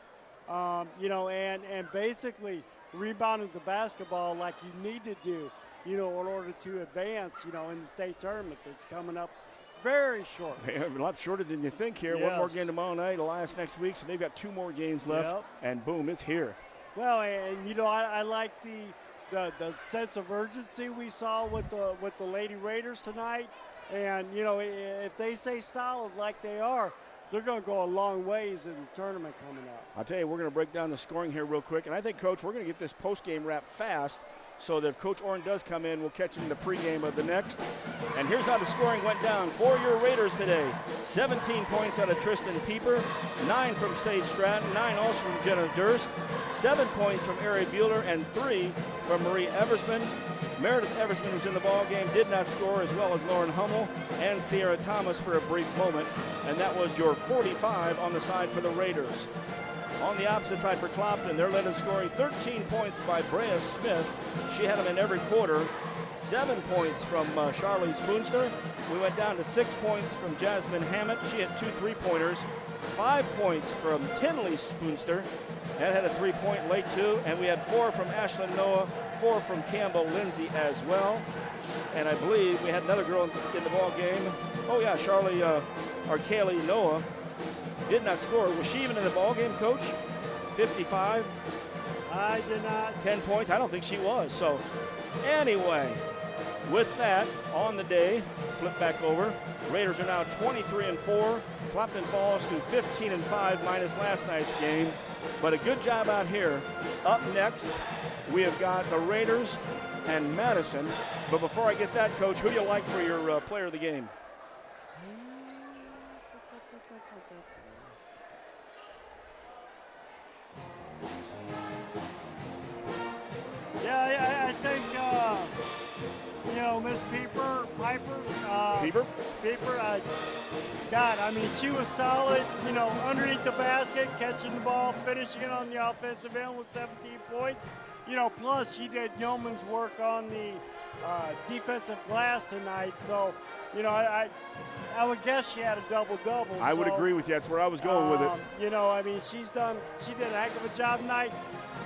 and basically rebounded the basketball like you need to do, in order to advance, in the state tournament that's coming up very short. A lot shorter than you think here. Yes. One more game tomorrow night, Elias next week, so they've got 2 more games left, Yep. and boom, it's here. Well, and I like the sense of urgency we saw with the Lady Raiders tonight, and if they stay solid like they are, they're going to go a long ways in the tournament coming up. I'll tell you, we're going to break down the scoring here real quick, and I think, Coach, we're going to get this post-game wrap fast, so that if Coach Orrin does come in, we'll catch him in the pregame of the next. And here's how the scoring went down for your Raiders today. 17 points out of Tristan Pieper, 9 from Sage Stratton, 9 also from Jenna Durst, 7 points from Ari Bueller, and 3 from Marie Eversman. Meredith Eversman was in the ball game, did not score, as well as Lauren Hummel and Sierra Thomas for a brief moment. And that was your 45 on the side for the Raiders. On the opposite side for Clopton, they're led in scoring 13 points by Brea Smith. She had them in every quarter. 7 points from Charlie Spoonster. We went down to 6 points from Jasmine Hammett. She had 2 3-pointers. 5 points from Tinley Spoonster. That had a 3-point late too. And we had 4 from Ashlyn Noah, 4 from Campbell Lindsay as well. And I believe we had another girl in the ball game. Oh yeah, Charlie or Kaylee Noah did not score. Was she even in the ball game, Coach? 55. I did not. 10 points. I don't think she was. So anyway, with that on the day, flip back over. Raiders are now 23-4. Clopton falls to 15-5 minus last night's game. But a good job out here. Up next, we have got the Raiders and Madison. But before I get that, Coach, who do you like for your player of the game? Yeah, I think, Miss Piper. Pieper, God, I mean, she was solid, underneath the basket, catching the ball, finishing it on the offensive end with 17 points. Plus she did yeoman's work on the defensive glass tonight. So, I would guess she had a double-double. I would agree with you. That's where I was going with it. She did a heck of a job tonight.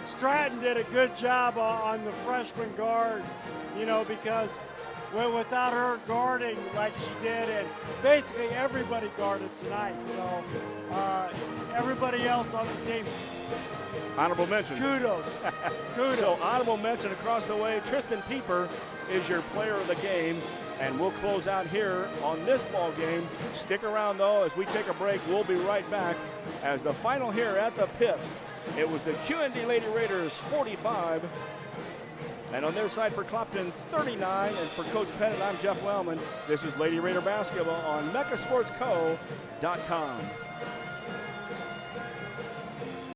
Stratton did a good job on the freshman guard, because without her guarding like she did, and basically everybody guarded tonight. So everybody else on the team, honorable mention. Kudos. So honorable mention across the way. Tristan Pieper is your player of the game. And we'll close out here on this ball game. Stick around, though, as we take a break. We'll be right back as the final here at the pit. It was the QND Lady Raiders 45. And on their side for Clopton, 39. And for Coach Pettit, I'm Jeff Wellman. This is Lady Raider Basketball on MeccaSportsCo.com.